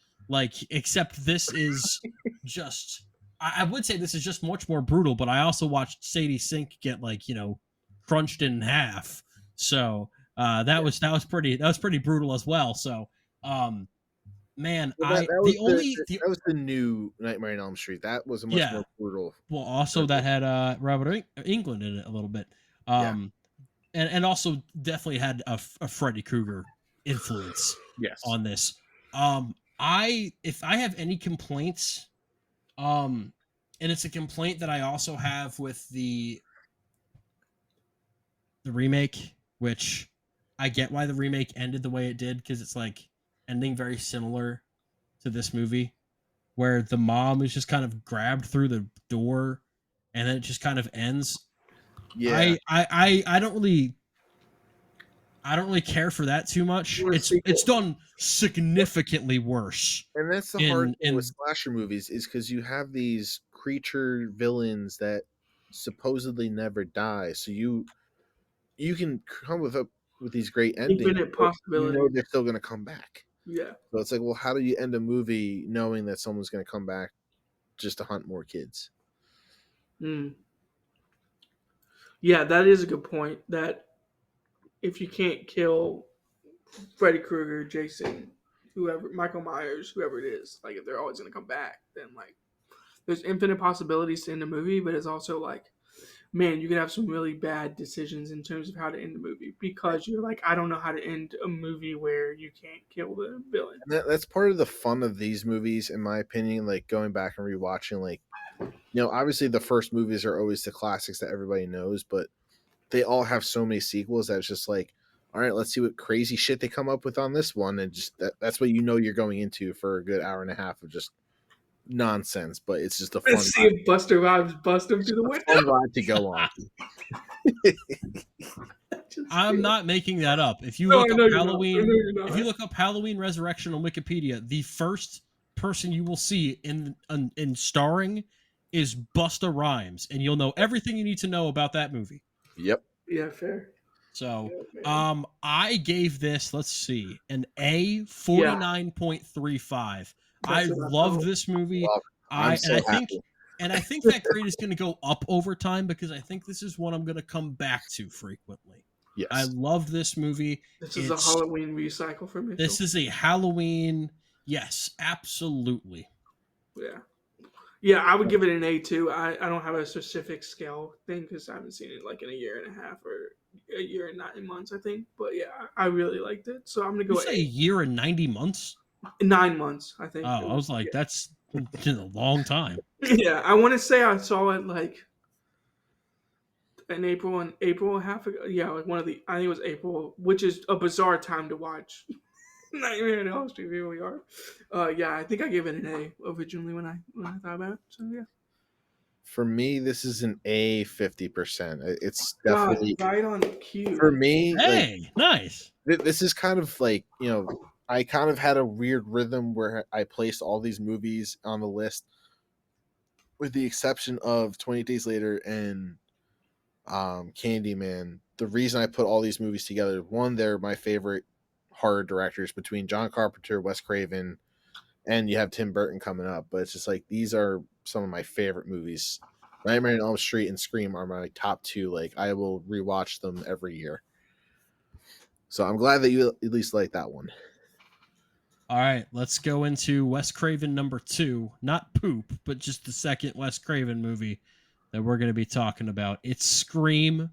Except this is just, I would say this is just much more brutal, but I also watched Sadie Sink get crunched in half. So that was pretty brutal as well. So man, Well, that was the new Nightmare on Elm Street. That was a much more brutal. Well, also that had Robert Englund in it a little bit. And also definitely had a Freddy Krueger influence on this. If I have any complaints, and it's a complaint that I also have with the remake, which I get why the remake ended the way it did, because it's ending very similar to this movie, where the mom is just kind of grabbed through the door and then it just kind of ends. Yeah. I don't really I don't really care for that too much. You want a It's sequel? done significantly worse. And that's the hard thing In with slasher movies is because you have these creature villains that supposedly never die. So you can come with these great endings, Infinite but you know possibilities. they're still going to come back. Yeah. So it's like, well, how do you end a movie knowing that someone's going to come back just to hunt more kids? Mm. Yeah, that is a good point. That if you can't kill Freddy Krueger, Jason, whoever, Michael Myers, whoever it is, like if they're always gonna come back, then like there's infinite possibilities to end a movie, but it's also like, man, you can have some really bad decisions in terms of how to end the movie because you're like, I don't know how to end a movie where you can't kill the villain. And that's part of the fun of these movies, in my opinion. Like going back and rewatching, like, obviously the first movies are always the classics that everybody knows, but they all have so many sequels that it's just like, all right, let's see what crazy shit they come up with on this one, and just that's what you're going into for a good hour and a half of just nonsense. But it's just a fun Let's see if Buster Rhymes bust him through the window. fun ride to go on. I'm not making that up. If you No, look I up know you're not. Halloween, I know you're not. if you look up Halloween Resurrection on Wikipedia, the first person you will see in starring is Busta Rhymes, and you'll know everything you need to know about that movie. Yep. Yeah, fair. So, Yeah, I gave this, let's see, an A 49.35. I That's what I love thought. this movie. Well, I'm so happy. I think that grade is going to go up over time because I think this is one I'm going to come back to frequently. Yes. I love this movie. This is a Halloween recycle for me. This is a Halloween. Yes, absolutely. Yeah. Yeah, I would give it an A too. I don't have a specific scale thing because I haven't seen it like in a year and a half or a year and 9 months, I think. But yeah, I really liked it. So I'm gonna go You say a year and 90 months? 9 months, I think. Oh, I was like, that's a long time. Yeah, I want to say I saw it like in April half ago. Yeah, like I think it was April, which is a bizarre time to watch Nightmare on Elm Street. Here we are. Yeah, I think I gave it an A originally when I thought about it. So yeah. For me, this is an A 50%. It's God, definitely right on cue. for me. Hey, nice. This is kind of like, I kind of had a weird rhythm where I placed all these movies on the list, with the exception of 28 Days Later and Candyman. The reason I put all these movies together, one, they're my favorite horror directors between John Carpenter, Wes Craven, and you have Tim Burton coming up. But it's just like these are some of my favorite movies. Nightmare on Elm Street and Scream are my top two. Like I will rewatch them every year. So I'm glad that you at least like that one. All right, let's go into Wes Craven number 2. Not Poop, but just the second Wes Craven movie that we're going to be talking about. It's Scream.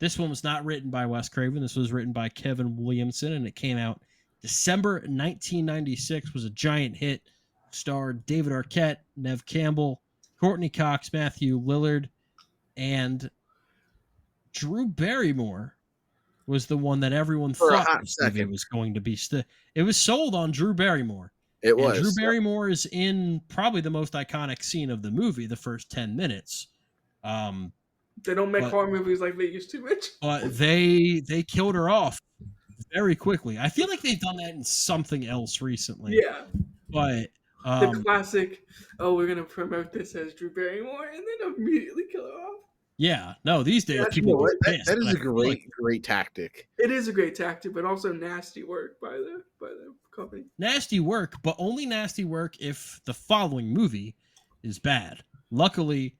This one was not written by Wes Craven. This was written by Kevin Williamson, and it came out December 1996. Was a giant hit. Starred David Arquette, Neve Campbell, Courtney Cox, Matthew Lillard, and Drew Barrymore was the one that everyone For a thought hot this movie second. was going to be. It was sold on Drew Barrymore. It And was. Drew Barrymore is in probably the most iconic scene of the movie, the first 10 minutes. They don't make horror movies like they used to, Mitch. But they killed her off very quickly. I feel like they've done that in something else recently. Yeah. But The classic, we're going to promote this as Drew Barrymore and then immediately kill her off. yeah, no, these days Yeah, people get that pissed. is but a I feel like great tactic. It is a great tactic, but also nasty work by the company. nasty work, but only nasty work if the following movie is bad. Luckily,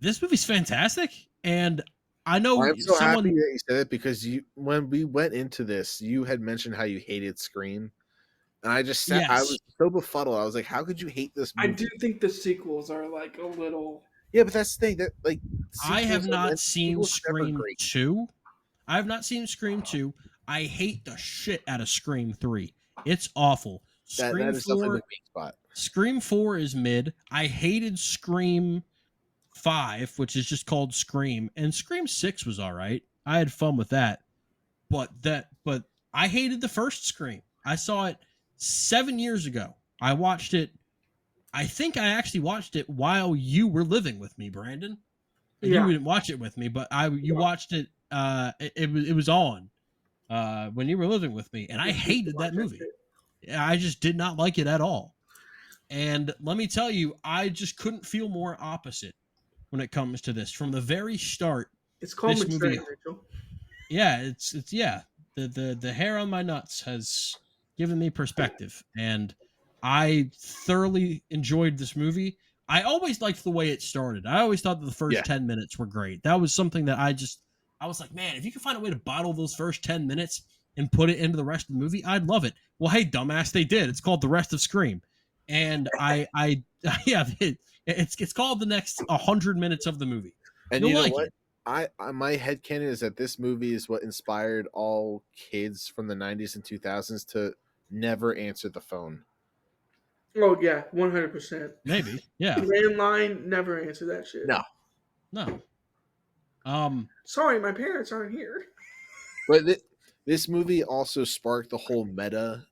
this movie's fantastic, and I know I'm so someone. happy that you said it because when we went into this, you had mentioned how you hated Scream, and I just sat. Yes. I was so befuddled. I was like, "How could you hate this movie?" I do think the sequels are like a little. Yeah, but that's the thing. That like I have sequels are not meant- seen sequels are never Scream great. 2. I have not seen Scream 2. I hate the shit out of Scream 3. It's awful. That Scream is definitely 4, the weak spot. Scream 4 is mid. I hated Scream 5, which is just called Scream, and Scream 6 was all right. I had fun with that. But I hated the first Scream. I saw it 7 years ago. I watched it. I think I actually watched it while you were living with me, Brandon. And Yeah. you didn't watch it with me, but you watched it. It was on. when you were living with me, and I Just used to hated watch that movie. I just did not like it at all. And let me tell you, I just couldn't feel more opposite when it comes to this. From the very start, It's called this movie, maturing, Mitchell. yeah, it's yeah, the hair on my nuts has given me perspective, and I thoroughly enjoyed this movie. I always liked the way it started. I always thought that the first Yeah. 10 minutes were great. That was something that I was like, man, if you could find a way to bottle those first 10 minutes and put it into the rest of the movie, I'd love it. Well, hey, dumbass, they did. It's called The Rest of Scream. And I yeah, it's called the next 100 minutes of the movie. And You'll you know like what? it. My headcanon is that this movie is what inspired all kids from the 90s and 2000s to never answer the phone. Oh yeah, 100%. Maybe. Yeah. Landline, never answer that shit. No. No. Sorry, my parents aren't here. But this movie also sparked the whole meta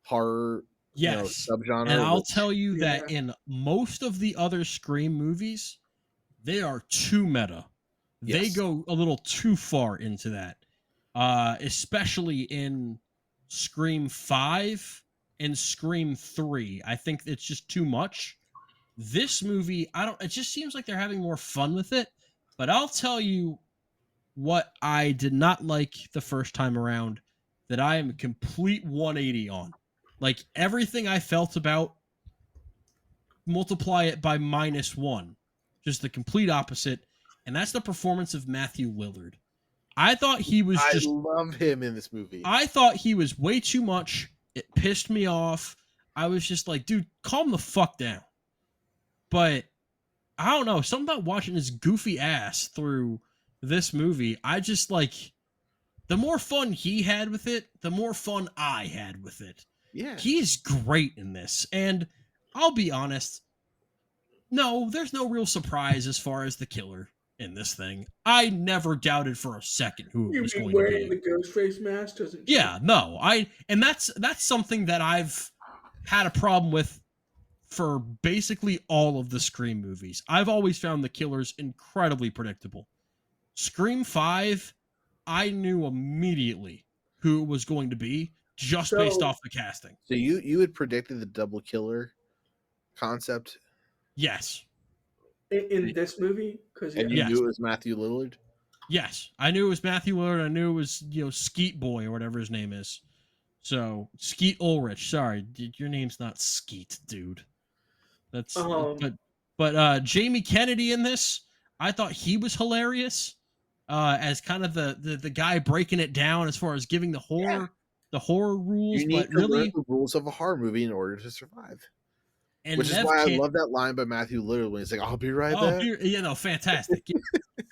horror Yes. subgenre. And I'll which- tell you that Yeah. in most of the other Scream movies, they are too meta. They Yes. go a little too far into that. Especially in Scream 5 and Scream 3. I think it's just too much. This movie, it just seems like they're having more fun with it. But I'll tell you what I did not like the first time around that I am a complete 180 on. Like everything I felt about, multiply it by -1. Just the complete opposite. And that's the performance of Matthew Lillard. I thought he was I just love him in this movie. I thought he was way too much. It pissed me off. I was just like, dude, calm the fuck down. But I don't know, something about watching his goofy ass through this movie. I just like the more fun he had with it, the more fun I had with it. Yeah. He's great in this. And I'll be honest, no, there's no real surprise as far as the killer in this thing. I never doubted for a second who it You was mean going to wearing be. the ghost face mask doesn't? Yeah, no, and that's something that I've had a problem with for basically all of the Scream movies. I've always found the killers incredibly predictable. Scream 5, I knew immediately who it was going to be just based So- off the casting. So you had predicted the double killer concept, Yes. in this movie, because and you Yes. knew it was Matthew Lillard. Yes. I knew it was Matthew Lillard. I knew it was, Skeet Boy or whatever his name is. So, Skeet Ulrich. Sorry, your name's not Skeet, dude. That's but Jamie Kennedy in this, I thought he was hilarious. As kind of the guy breaking it down as far as giving the horror rules, You need but to learn really, the rules of a horror movie in order to survive. and Which is Nev why I can't- love that line by Matthew Lillard when he's like, "I'll be right Oh, there." fantastic.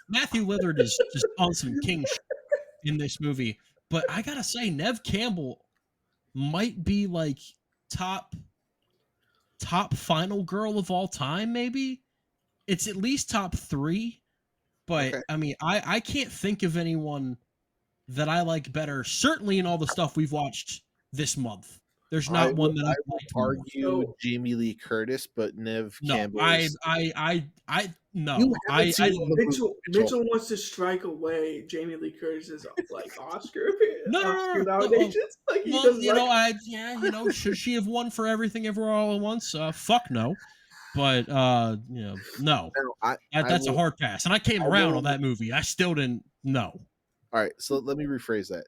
Matthew Lillard is just on some king shit in this movie. But I gotta say, Nev Campbell might be like top final girl of all time, maybe. It's at least top 3. But Okay. I mean, I can't think of anyone that I like better, certainly in all the stuff we've watched this month. There's not I one would- that I I would like more. argue So- Jamie Lee Curtis, but Nev No, Campbell. I is- no. You haven't I seen all the movies, Mitchell wants to strike away Jamie Lee Curtis's like Oscar Oscar No. nominations. Like he Well, doesn't like. should she have won for Everything Everywhere All at Once? Fuck no. But no. No, That's a will- hard pass. And I came I around will- on that movie. I still didn't know. All right, so let me rephrase that.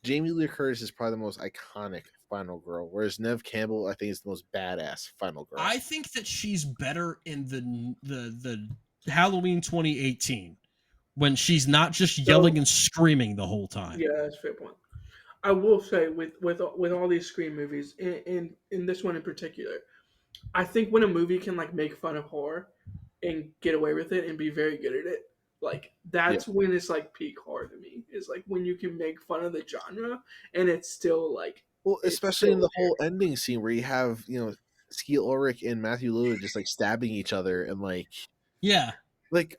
Jamie Lee Curtis is probably the most iconic final girl, whereas Nev Campbell, I think, is the most badass final girl. I think that she's better in the Halloween 2018 when she's not just yelling and screaming the whole time. Yeah, that's a fair point. I will say with all these Scream movies, in this one in particular, I think when a movie can like make fun of horror and get away with it and be very good at it, like that's when it's like peak horror to me. Is like when you can make fun of the genre and it's still like Well, it's especially in still the whole ending scene where you have, Skeet Ulrich and Matthew Lillard just like stabbing each other and Yeah.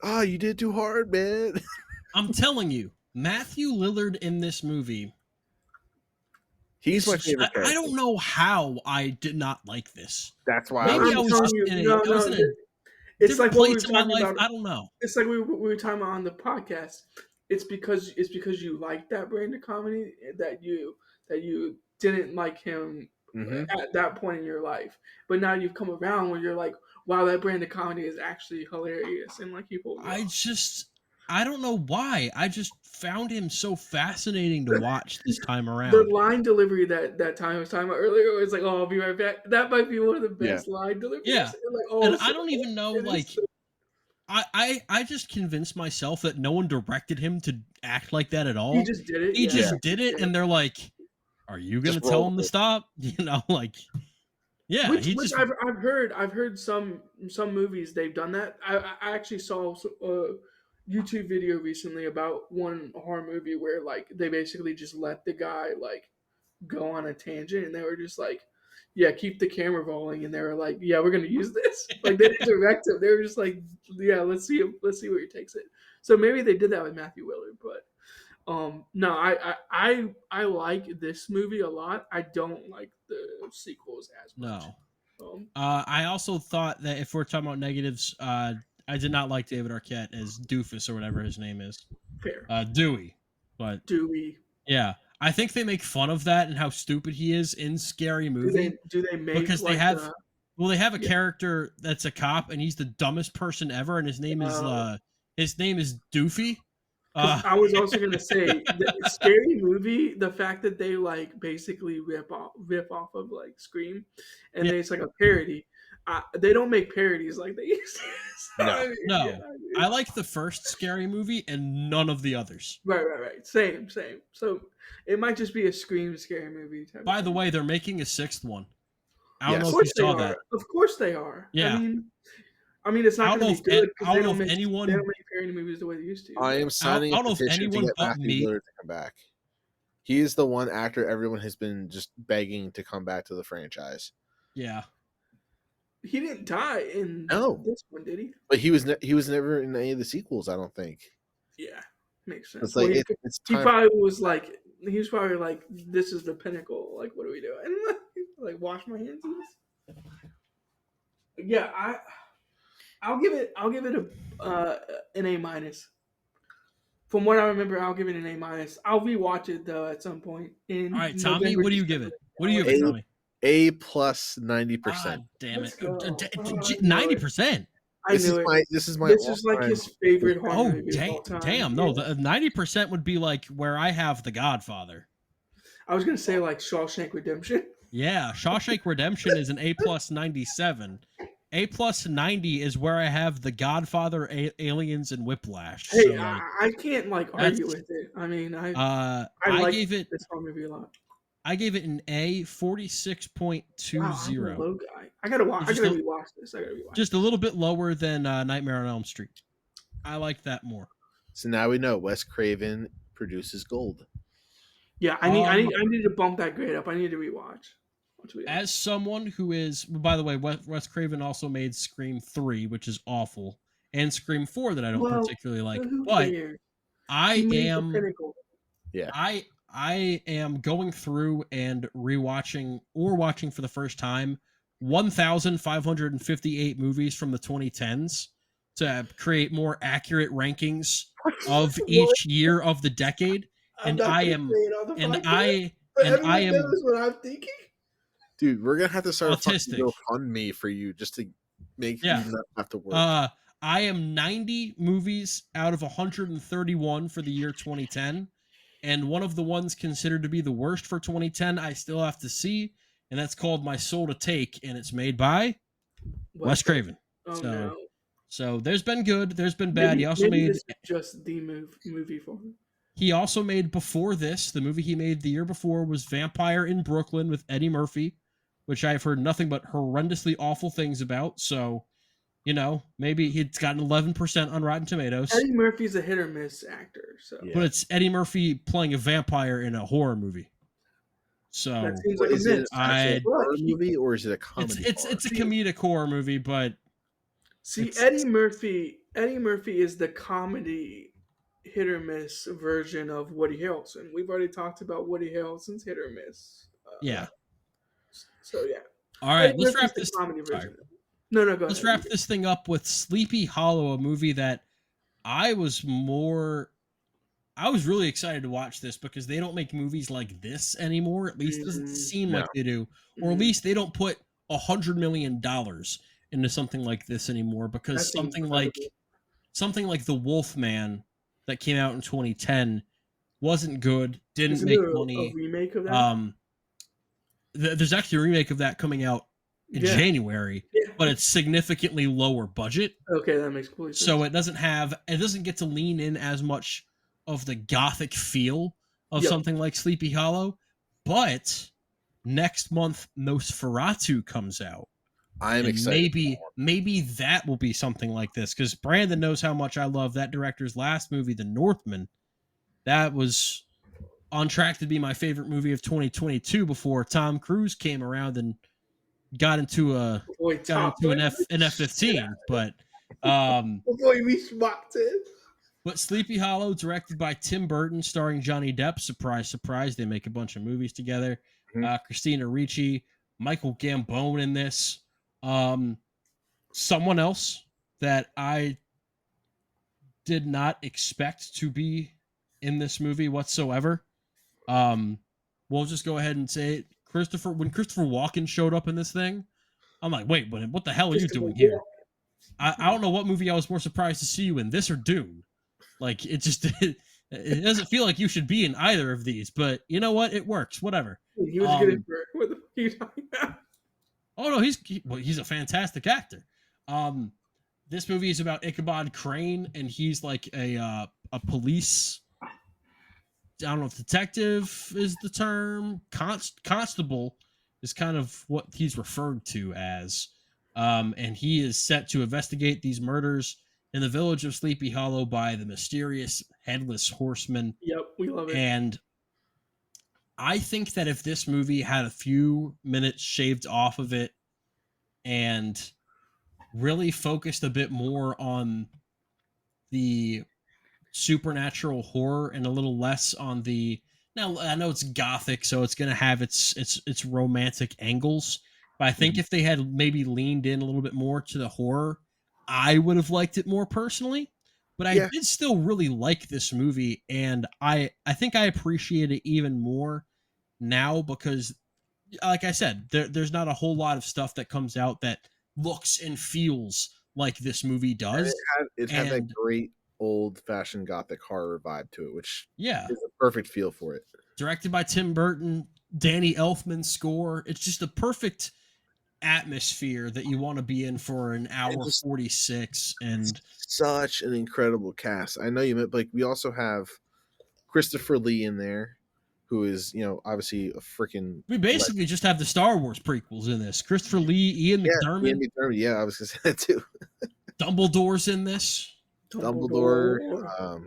oh, you did too hard, man. I'm telling you, Matthew Lillard in this movie. He's my favorite character. I don't know how I did not like this. That's why Maybe I I was was just in It's different like what we were place in my talking life. about. I don't know. It's like we were talking about on the podcast. it's because you like that brand of comedy that you didn't like him Hmm. at that point in your life, but now you've come around where you're like, wow, that brand of comedy is actually hilarious and like he pulled it off. I don't know why. I just found him so fascinating to watch this time The around. line delivery that time I was talking about earlier was like, "Oh, I'll be right back." That might be one of the Yeah. best line Yeah. deliveries. And like, oh, And so I don't even know, it is. like, I just convinced myself that no one directed him to act like that at He all. just did it. He Yeah, just he did it, did. and they're like, "Are you gonna Just tell roll him to with it. stop?" You know, like, yeah, Which he just I've heard some movies they've done that. I actually saw a YouTube video recently about one horror movie where like they basically just let the guy like go on a tangent and they were just like, yeah, keep the camera rolling, and they were like, yeah, we're gonna use this. Like they didn't direct him. They were just like, yeah, let's see where he takes it. So maybe they did that with Matthew Willard, but no, I like this movie a lot. I don't like the sequels as much. no. Um, I also thought that if we're talking about negatives, I did not like David Arquette as Doofus or whatever his name is, Fair. Dewey. But Do yeah, I think they make fun of that and how stupid he is in Scary Movie they make because like they have a yeah. character that's a cop and he's the dumbest person ever, and his name is Doofy. Because I was also gonna say the Scary Movie, the fact that they like basically rip off of like Scream, and Yeah. then it's like a parody. They don't make parodies like they used to. So, No. I mean, No, yeah, I like the first Scary Movie and none of the others. right. Same. So it might just be a Scream Scary Movie type. By of the thing. way, they're making a sixth one. I don't Yes. know Of if you course they saw are. that. Of course they are. Yeah. I mean, it's not going to be good because I they don't know don't if anyone make parody movies the way they used to. I am signing I a don't know if petition to anyone get but Matthew me. Willard to come back. He is the one actor everyone has been just begging to come back to the franchise. Yeah. He didn't die in No. this one, did he? But he was never in any of the sequels, I don't think. Yeah, makes sense. It's like Well, it's he time. probably was like, this is the pinnacle. Like, what are we doing? Like, wash my hands of this. Yeah, I'll give it an A minus. From what I remember, I'll give it an A minus. I'll rewatch it though at some point in All right, Tommy, November. what do you give it? What do you give it, Tommy? A plus 90%. God damn it. Let's go. 90%. I knew it. This is my This is like all-time- his favorite horror Oh, movie of all time. damn. No, the 90% would be like where I have The Godfather. I was gonna say like Shawshank Redemption. Yeah, Shawshank Redemption is an A plus 97. A plus 90 is where I have The Godfather, Aliens, and Whiplash. Hey, So, like, I can't like argue with it. I mean, I like gave it this horror movie a lot. I gave it an A 46.20. Wow, I'm a low guy. I gotta watch. I Just gotta a- rewatch this. I gotta rewatch. Just a little bit lower than Nightmare on Elm Street. I like that more. So now we know Wes Craven produces gold. Yeah, I need to bump that grade up. I need to rewatch. As someone who is, by the way, Wes Craven also made Scream 3, which is awful, and Scream 4 that I don't particularly like. But I am, Yeah. I am going through and rewatching or watching for the first time 1,558 movies from the 2010s to create more accurate rankings of each year of the decade. And I am what I'm thinking. Dude, we're gonna have to start Autistic. a GoFundMe for you just to make you not have to work. I am 90 movies out of 131 for the year 2010, and one of the ones considered to be the worst for 2010 I still have to see, and that's called My Soul to Take, and it's made by Wes Craven. So there's been good, there's been bad. He also made this is just the movie for him. He also made before this, the movie he made the year before was Vampire in Brooklyn with Eddie Murphy, which I've heard nothing but horrendously awful things about. So, you know, maybe it's got an 11% on Rotten Tomatoes. Eddie Murphy's a hit or miss actor, so but it's Eddie Murphy playing a vampire in a horror movie. So that seems like is it a horror movie or is it a comedy? It's a comedic horror movie, but Eddie Murphy is the comedy hit or miss version of Woody Harrelson. We've already talked about Woody Harrelson's hit or miss. Yeah. So yeah. All right, let's wrap this. Comedy version. No, go let's ahead. wrap this thing up with Sleepy Hollow, a movie that I was more I was really excited to watch this because they don't make movies like this anymore. At least it doesn't seem like they do, or at least they don't put $100 million into something like this anymore. Because That's something incredible. like The Wolfman that came out in 2010 wasn't good, didn't Isn't make there a money. remake of that? There's actually a remake of that coming out in Yeah. January, Yeah. but it's significantly lower budget. Okay, that makes complete sense. So it doesn't get to lean in as much of the gothic feel of something like Sleepy Hollow. But next month Nosferatu comes out. I'm excited. Maybe that will be something like this, because Brandon knows how much I love that director's last movie, The Northman. That was on track to be my favorite movie of 2022 before Tom Cruise came around and got into an F-15. But before he reached Mach 10. But Sleepy Hollow, directed by Tim Burton, starring Johnny Depp. Surprise, surprise, they make a bunch of movies together. Christina Ricci, Michael Gambon in this. Someone else that I did not expect to be in this movie whatsoever. We'll just go ahead and say it. When Christopher Walken showed up in this thing, I'm like, wait, what the hell are you doing here? I don't know what movie I was more surprised to see you in, this or Dune. Like, it just it doesn't feel like you should be in either of these, but you know what? It works. Whatever. He was good at Bert. What the fuck are you talking about? Oh no, he's a fantastic actor. This movie is about Ichabod Crane, and he's like a police. I don't know if detective is the term. Constable is kind of what he's referred to as. And he is set to investigate these murders in the village of Sleepy Hollow by the mysterious Headless Horseman. Yep, we love it. And I think that if this movie had a few minutes shaved off of it and really focused a bit more on the supernatural horror and a little less on the, now I know it's gothic, so it's going to have its romantic angles, but I think if they had maybe leaned in a little bit more to the horror, I would have liked it more personally. But I did still really like this movie, and I think I appreciate it even more now because, like I said, there's not a whole lot of stuff that comes out that looks and feels like this movie does. It had that great old-fashioned gothic horror vibe to it, which is a perfect feel for it. Directed by Tim Burton, Danny Elfman score. It's just a perfect atmosphere that you want to be in for an hour 46, and such an incredible cast. I know you meant, like, we also have Christopher Lee in there, who is, obviously a freaking. We basically just have the Star Wars prequels in this. Christopher Lee, Ian McDermott. Yeah, I was gonna say that too. Dumbledore's in this. Dumbledore.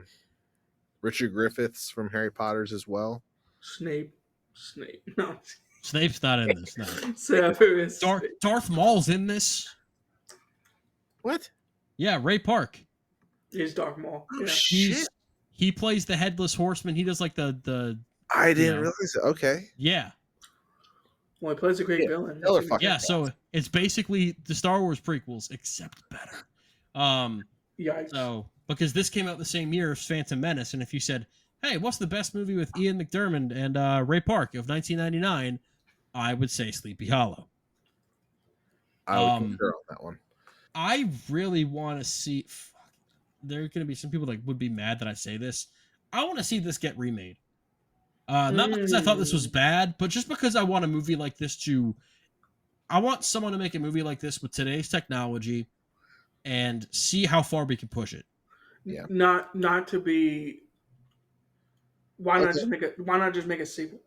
Richard Griffiths from Harry Potter's as well. Snape. No. Snape's not in this. No. Darth Maul's in this. What? Yeah, Ray Park. He's Darth Maul. Oh, shit. He plays the Headless Horseman. He does like the. I didn't realize it. Okay. Yeah. Well, he plays a great villain. Yeah, so it's basically the Star Wars prequels, except better. Yikes. So, because this came out the same year as Phantom Menace, and if you said, hey, what's the best movie with Ian McDermott and Ray Park of 1999, I would say Sleepy Hollow. I would concur on that one. I really want to see. There are going to be some people that would be mad that I say this. I want to see this get remade. Not because I thought this was bad, but just because I want a movie like this to. I want someone to make a movie like this with today's technology, and see how far we can push it. Yeah. Not to be. Why not just make a sequel?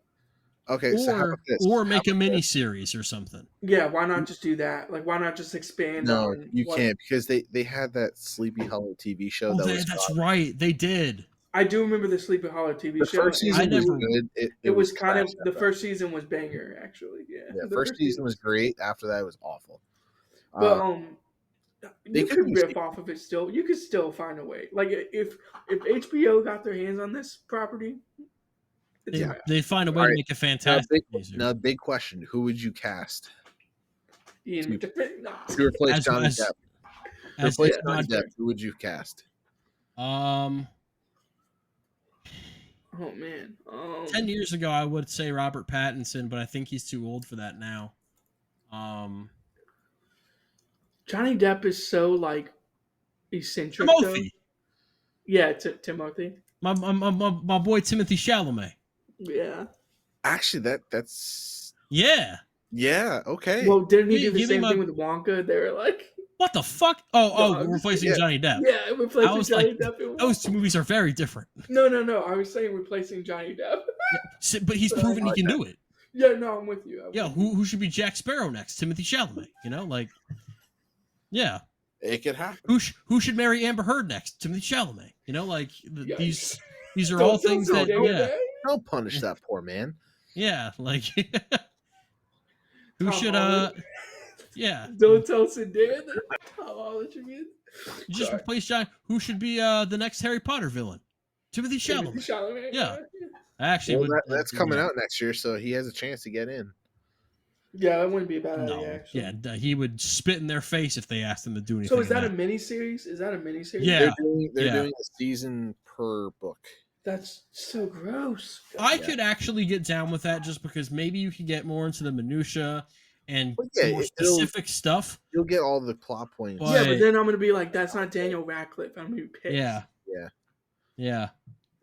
Okay, so how about this? Or make a mini series or something. Yeah, why not just do that? Like, why not just expand? No, you can't, because they had that Sleepy Hollow TV show. That's right, they did. I do remember the Sleepy Hollow TV show. First season was good. It was kind of the first season was banger, actually. Yeah, the first season was great. After that, it was awful. But you could rip off of it still. You could still find a way. Like if HBO got their hands on this property, they find a way to make a fantastic. Now, big question: who would you cast to replace Johnny Depp? To replace Johnny Depp, who would you cast? Oh man. 10 years ago, I would say Robert Pattinson, but I think he's too old for that now. Johnny Depp is so like eccentric though. Timothy. Yeah, Timothy. My boy Timothy Chalamet. Yeah. Actually, that's Yeah. okay. Well, didn't he do the Give me same my- thing with Wonka? They were like, What the fuck? Oh, I'm just replacing kidding. Johnny Depp. yeah, replacing I was Johnny like, Depp. in those Wonka. two movies are very different. No. I was saying replacing Johnny Depp. But he's proven he can do it. Yeah, no, I'm with you. Yeah, who should be Jack Sparrow next? Timothy Chalamet. You know, like, yeah. It could happen. Who should marry Amber Heard next? Timothy Chalamet. You know, like Yikes. these are all things that Don't punish that poor man. yeah, like who Tom should Holland. yeah. Don't tell Zendaya that. Tom Holland should be in. You just Sorry. replace John. Who should be the next Harry Potter villain? Timothy Timothy Chalamet. Chalamet. Yeah. I actually Well, would. that's coming out next year, so he has a chance to get in. Yeah, that wouldn't be a bad No, idea, actually. yeah, he would spit in their face if they asked him to do anything. So is that like a miniseries? Is that a miniseries? Yeah. They're doing a season per book. That's so gross. I could actually get down with that just because maybe you could get more into the minutia and Well, yeah, more it'll- specific stuff. You'll get all the plot points. But- Yeah, but then I'm gonna be like, that's not Daniel Radcliffe. I'm gonna be pissed. Yeah. Yeah. Yeah.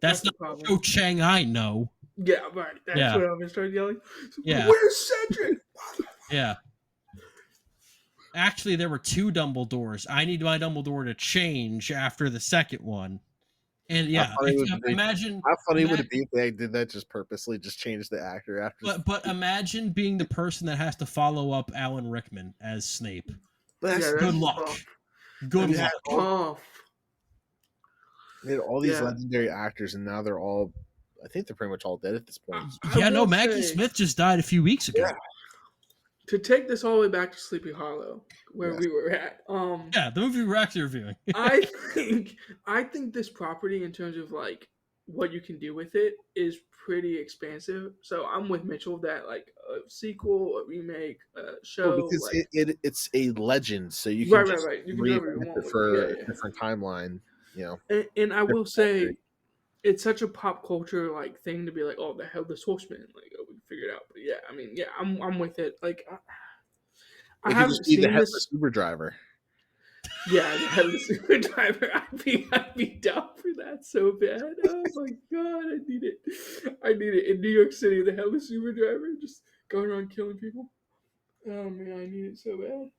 That's the not problem. Cho Chang I know. Yeah, right. That's Yeah. what I'm gonna start yelling. Yeah. Where's Cedric? Yeah. Actually, there were 2 Dumbledores. I need my Dumbledore to change after the second one. And yeah, How funny would it be- imagine. How funny would it be if they did that just purposely, just change the actor after? But imagine being the person that has to follow up Alan Rickman as Snape. But that's, Yeah, Good that's luck. tough. Good Yeah. luck. Tough. they had all these Yeah. legendary actors, and now they're all. I think they're pretty much all dead at this point. I Yeah, no, will Maggie say, Smith just died a few weeks ago. Yeah. To take this all the way back to Sleepy Hollow, where Yes. we were at, Yeah, the movie we're actually reviewing. I think this property, in terms of like what you can do with it, is pretty expansive. So I'm with Mitchell that like a sequel, a remake, a show. Well, because like, it's a legend, so you can just right. You can do whatever you reinvent want it with for it. a different timeline. You know, And I will say, it's such a pop culture like thing to be like, oh, the Headless Horseman, like, oh, we figured it out. But yeah, I mean, yeah, I'm with it. Like, I it could haven't just be the seen headless this. Uber driver. Yeah, the Headless Super Driver. I'd be down for that so bad. Oh my god, I need it. I need it in New York City. The Headless Super Driver just going around killing people. Oh man, I need it so bad.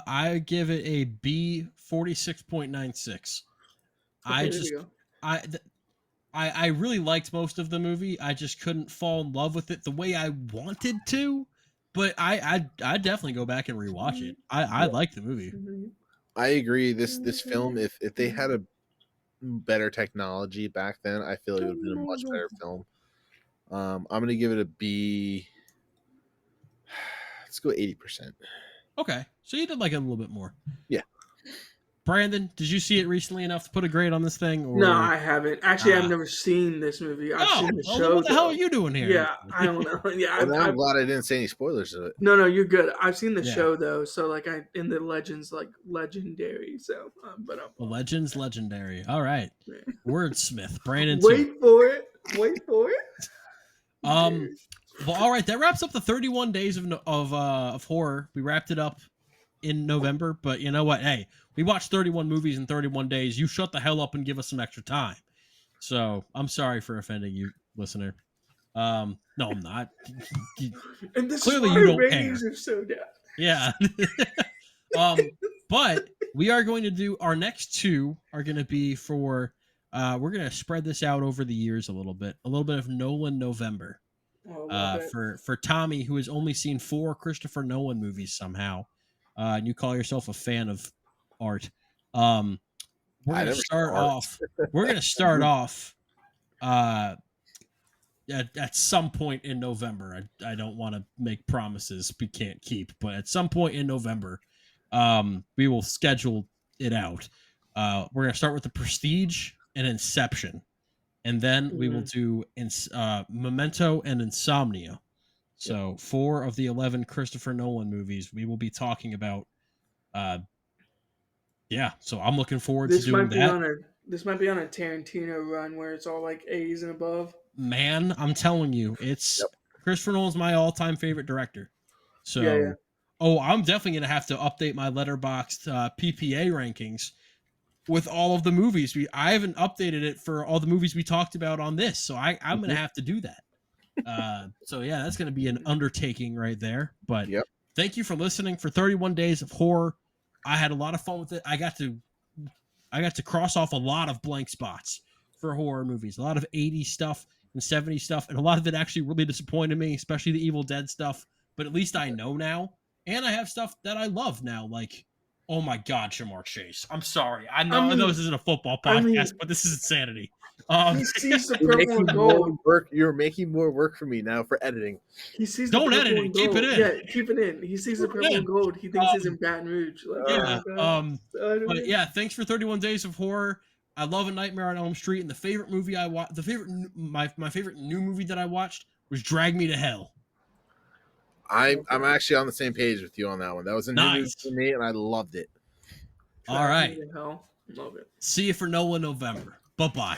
I give it a B 46.96. Okay, there we go. I really liked most of the movie. I just couldn't fall in love with it the way I wanted to. But I definitely go back and rewatch it. I like the movie. I agree. This film, if they had a better technology back then, I feel it would have been a much better film. I'm gonna give it a B. Let's go 80%. Okay, so you did like it a little bit more. Yeah. Brandon, did you see it recently enough to put a grade on this thing? Or... No, I haven't. Actually, Ah. I've never seen this movie. I've seen the well, show. what the hell though. are you doing here? Yeah, I don't know. Yeah, And I'm I've, glad I didn't say any spoilers of it. no, you're good. I've seen the Yeah. show though, so like I in the legends like legendary. So, but The Legend's legendary. All right, Yeah. wordsmith Brandon. Tew. wait for it. Wait for it. Well, all right. That wraps up the 31 days of horror. We wrapped it up in November, but you know what? Hey, we watched 31 movies in 31 days. You shut the hell up and give us some extra time. So I'm sorry for offending you, listener. No, I'm not. And this Clearly is you why don't ratings care. are so down. Yeah. But we are going to do our next 2 are going to be for. We're going to spread this out over the years a little bit of Nolan November. Oh, love it. For Tommy, who has only seen 4 Christopher Nolan movies somehow, and you call yourself a fan of art. We're gonna start off. We're gonna start off at some point in November. I don't want to make promises we can't keep, but at some point in November, we will schedule it out. We're gonna start with The Prestige and Inception. And then we will do Memento and Insomnia. So 4 of the 11 Christopher Nolan movies we will be talking about. Yeah, so I'm looking forward This to might doing be that. on a This might be on a Tarantino run where it's all like A's and above. Man, I'm telling you, it's Yep. Christopher Nolan's my all-time favorite director. So, Yeah. oh, I'm definitely gonna have to update my Letterboxd PPA rankings with all of the movies. I haven't updated it for all the movies we talked about on this, so I'm gonna have to do that. So yeah, that's gonna be an undertaking right there. But Yep. thank you for listening for 31 days of horror. I had a lot of fun with it. I got to cross off a lot of blank spots for horror movies, a lot of 80s stuff and 70s stuff, and a lot of it actually really disappointed me, especially the Evil Dead stuff. But at least I know now, and I have stuff that I love now, like, oh my God, Shamar Chase. I'm sorry. I know this isn't a football podcast, but this is insanity. He sees the You're purple making and more gold. work. You're making more work for me now for editing. He sees Don't the edit purple it. and Keep gold. it in. Yeah, keep it in. He sees the Keep it purple in. and gold. He thinks he's in Baton Rouge. Like, Yeah. but Yeah, thanks for 31 days of horror. I love A Nightmare on Elm Street, and the favorite movie I watched, my favorite new movie that I watched was Drag Me to Hell. I'm actually on the same page with you on that one. That was a new movie Nice. for me, and I loved it. All right. Hell, love it. See you for Noah November. Bye-bye.